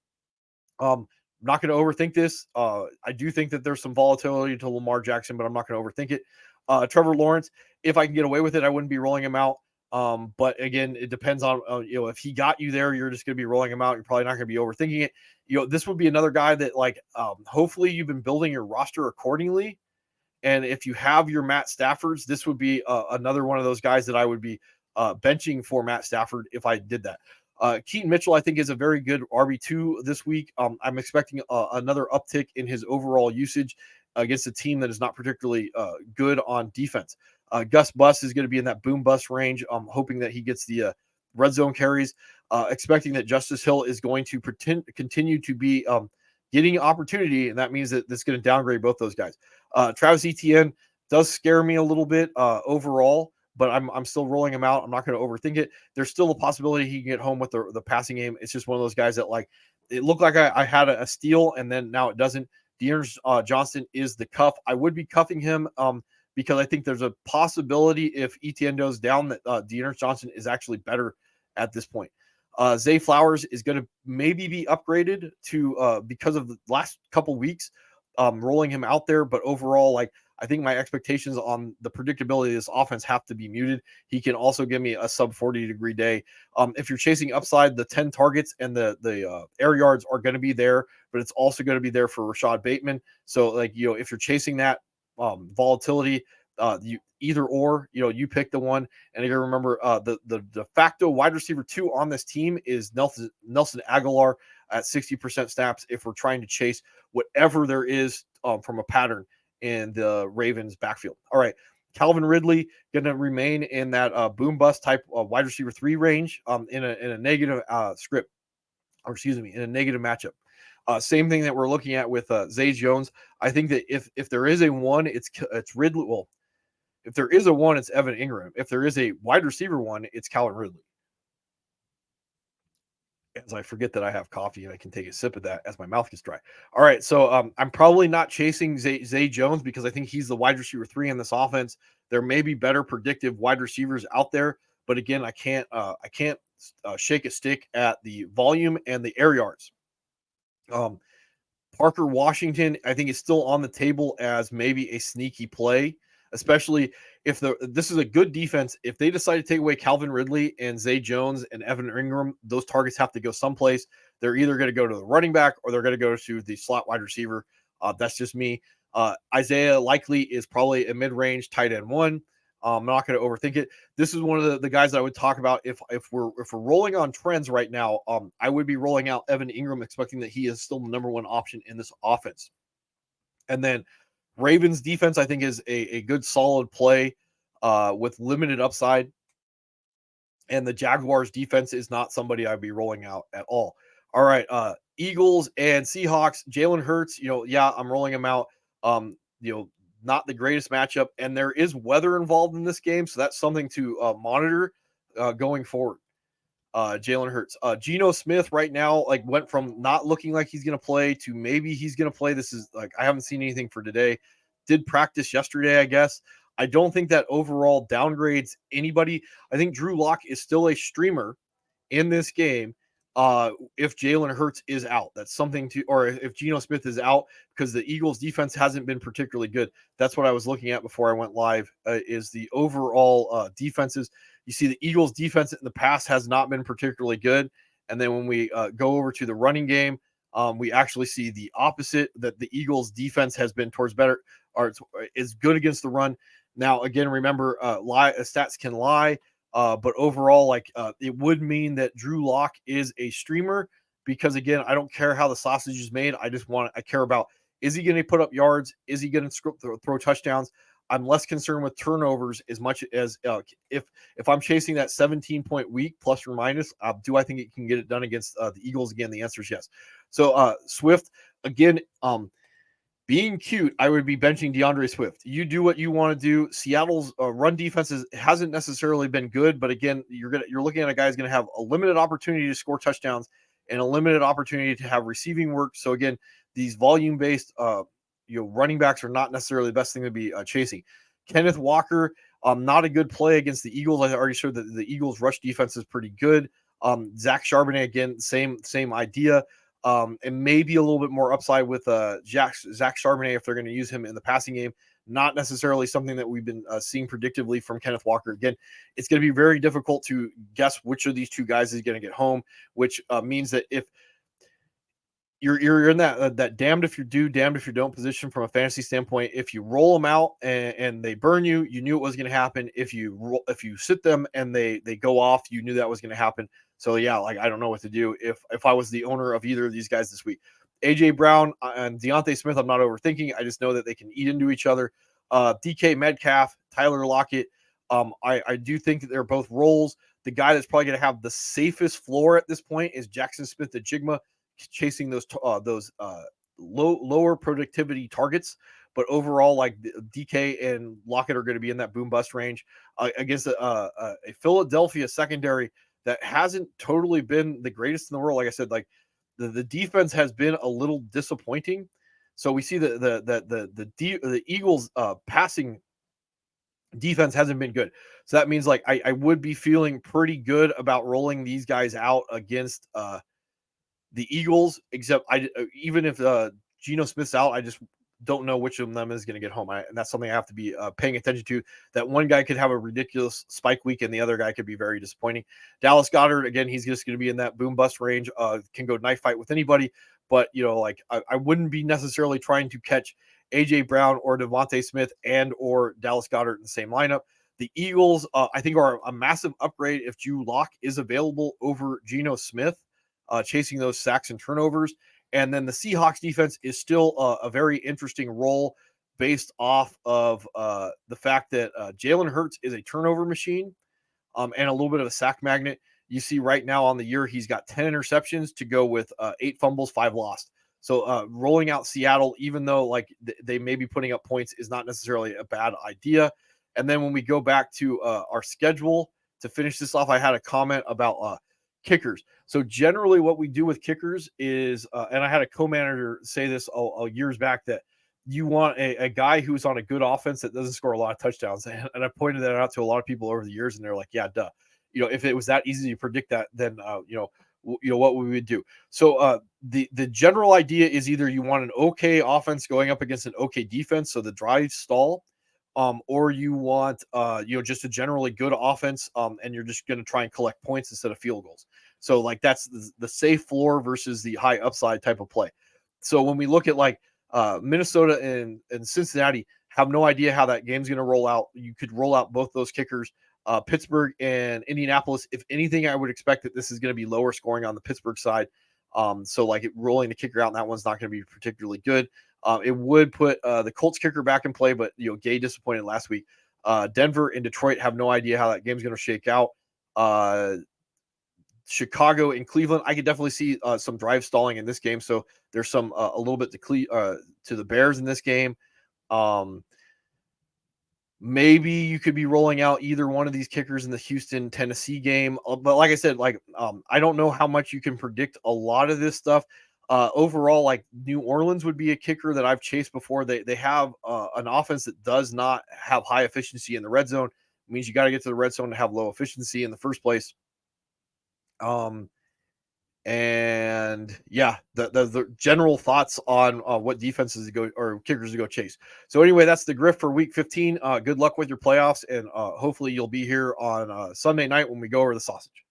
Not going to overthink this. I do think that there's some volatility to Lamar Jackson, but I'm not going to overthink it. Trevor Lawrence, if I can get away with it, I wouldn't be rolling him out. But again, it depends on if he got you there, you're just going to be rolling him out. You're probably not going to be overthinking it. This would be another guy that hopefully you've been building your roster accordingly. And if you have your Matt Staffords, this would be another one of those guys that I would be benching for Matt Stafford if I did that. Keaton Mitchell, I think, is a very good RB2 this week. I'm expecting another uptick in his overall usage against a team that is not particularly good on defense. Gus Bus is going to be in that boom bust range. I'm hoping that he gets the red zone carries. Expecting that Justice Hill is going to continue to be getting opportunity, and that means that this is going to downgrade both those guys. Travis Etienne does scare me a little bit overall, but I'm still rolling him out. I'm not going to overthink it. There's still a possibility he can get home with the passing game. It's just one of those guys that it looked like I had a steal, and then now it doesn't. Dearness Johnson is the cuff. I would be cuffing him because I think there's a possibility if Etienne goes down that Dearness Johnson is actually better at this point. Zay Flowers is going to maybe be upgraded to because of the last couple weeks rolling him out there, but overall, I think my expectations on the predictability of this offense have to be muted. He can also give me a sub 40-degree day. If you're chasing upside, the 10 targets and the air yards are going to be there, but it's also going to be there for Rashad Bateman. So if you're chasing that volatility, you either or, you pick the one. And you got to remember the de facto wide receiver 2 on this team is Nelson Aguilar at 60% snaps if we're trying to chase whatever there is from a pattern in the Ravens backfield. All right. Calvin Ridley going to remain in that boom bust type wide receiver 3 range in a negative script, or excuse me, in a negative matchup. Same thing that we're looking at with Zay Jones. I think that if there is a 1, it's Ridley. Well, if there is a 1, it's Evan Ingram. If there is a wide receiver 1, it's Calvin Ridley. As I forget that I have coffee and I can take a sip of that as my mouth gets dry. All right, so I'm probably not chasing Zay Jones because I think he's the wide receiver 3 in this offense. There may be better predictive wide receivers out there, but again, I can't shake a stick at the volume and the air yards. Parker Washington, I think, is still on the table as maybe a sneaky play, especially if this is a good defense. If they decide to take away Calvin Ridley and Zay Jones and Evan Ingram, those targets have to go someplace. They're either going to go to the running back or they're going to go to the slot wide receiver. That's just me. Isaiah Likely is probably a mid-range tight end 1. I'm not going to overthink it. This is one of the guys that I would talk about if we're rolling on trends right now. I would be rolling out Evan Ingram, expecting that he is still the number 1 option in this offense. And then Ravens defense, I think, is a good solid play with limited upside. And the Jaguars defense is not somebody I'd be rolling out at all. All right, Eagles and Seahawks. Jalen Hurts, I'm rolling him out. Not the greatest matchup, and there is weather involved in this game, so that's something to monitor going forward. Jalen Hurts. Geno Smith right now went from not looking like he's going to play to maybe he's going to play. This is I haven't seen anything for today. Did practice yesterday, I guess. I don't think that overall downgrades anybody. I think Drew Lock is still a streamer in this game. If Jalen Hurts is out, that's something or if Geno Smith is out, because the Eagles defense hasn't been particularly good. That's what I was looking at before I went live, is the overall defenses. You see the Eagles defense in the past has not been particularly good. And then when we go over to the running game, we actually see the opposite, that the Eagles defense has been towards better, or is good against the run. Now, again, remember, stats can lie. But overall, it would mean that Drew Lock is a streamer, because again, I don't care how the sausage is made. I care about, is he going to put up yards? Is he going to throw touchdowns? I'm less concerned with turnovers as much as if I'm chasing that 17-point week plus or minus, do I think it can get it done against the Eagles? Again, the answer is yes. So Swift, again, being cute, I would be benching DeAndre Swift. You do what you want to do. Seattle's run defense hasn't necessarily been good, but again, you're looking at a guy who's going to have a limited opportunity to score touchdowns and a limited opportunity to have receiving work. So again, these volume-based running backs are not necessarily the best thing to be chasing. Kenneth Walker, not a good play against the Eagles. I already showed that the Eagles' rush defense is pretty good. Zach Charbonnet, again, same idea. And maybe a little bit more upside with Zach Charbonnet if they're going to use him in the passing game. Not necessarily something that we've been seeing predictively from Kenneth Walker. Again, it's going to be very difficult to guess which of these two guys is going to get home, which means that if you're in that damned if you do, damned if you don't position from a fantasy standpoint. If you roll them out and they burn you, you knew it was going to happen. If you sit them and they go off, you knew that was going to happen. So yeah, like I don't know what to do if I was the owner of either of these guys this week. AJ Brown and Deontay Smith, I'm not overthinking. I just know that they can eat into each other. DK Metcalf, Tyler Lockett. I do think that they're both roles. The guy that's probably going to have the safest floor at this point is Jackson Smith the Jigma, chasing those lower productivity targets. But overall, like DK and Lockett are going to be in that boom bust range against a Philadelphia secondary that hasn't totally been the greatest in the world. Like I said, like the defense has been a little disappointing. So we see the Eagles passing defense hasn't been good. So that means like I would be feeling pretty good about rolling these guys out against the Eagles, except even if Geno Smith's out, I just don't know which of them is going to get home. And that's something I have to be paying attention to. That one guy could have a ridiculous spike week and the other guy could be very disappointing. Dallas Goedert, again, he's just going to be in that boom bust range, can go knife fight with anybody. But, like I wouldn't be necessarily trying to catch AJ Brown or Devontae Smith and or Dallas Goedert in the same lineup. The Eagles, I think, are a massive upgrade if Drew Lock is available over Geno Smith. Chasing those sacks and turnovers. And then the Seahawks defense is still a very interesting role based off of the fact that Jalen Hurts is a turnover machine and a little bit of a sack magnet. You see right now on the year, he's got 10 interceptions to go with 8 fumbles, 5 lost. So rolling out Seattle, even though like they may be putting up points, is not necessarily a bad idea. And then when we go back to our schedule to finish this off, I had a comment about kickers. So generally what we do with kickers is, and I had a co-manager say this years back, that you want a guy who's on a good offense that doesn't score a lot of touchdowns. And I pointed that out to a lot of people over the years and they're like, yeah, duh. If it was that easy to predict that, then, what we would do. So the general idea is either you want an okay offense going up against an okay defense, so the drive stall, or you want just a generally good offense, and you're just going to try and collect points instead of field goals. So like that's the safe floor versus the high upside type of play. So when we look at like Minnesota and Cincinnati, have no idea how that game's going to roll out. You could roll out both those kickers. Pittsburgh and Indianapolis, if anything, I would expect that this is going to be lower scoring on the Pittsburgh side. So like rolling the kicker out, and that one's not going to be particularly good. It would put the Colts kicker back in play, but Gay disappointed last week. Denver and Detroit have no idea how that game's going to shake out. Chicago and Cleveland, I could definitely see some drive stalling in this game. So there's some a little bit to the Bears in this game. Maybe you could be rolling out either one of these kickers in the Houston, Tennessee game. But like I said, I don't know how much you can predict a lot of this stuff. Overall, like New Orleans would be a kicker that I've chased before. They have an offense that does not have high efficiency in the red zone. It means you got to get to the red zone to have low efficiency in the first place. And yeah, the general thoughts on what defenses to go or kickers to go chase. So anyway, that's the Grift for week 15. Good luck with your playoffs, and hopefully you'll be here on Sunday night when we go over the sausage.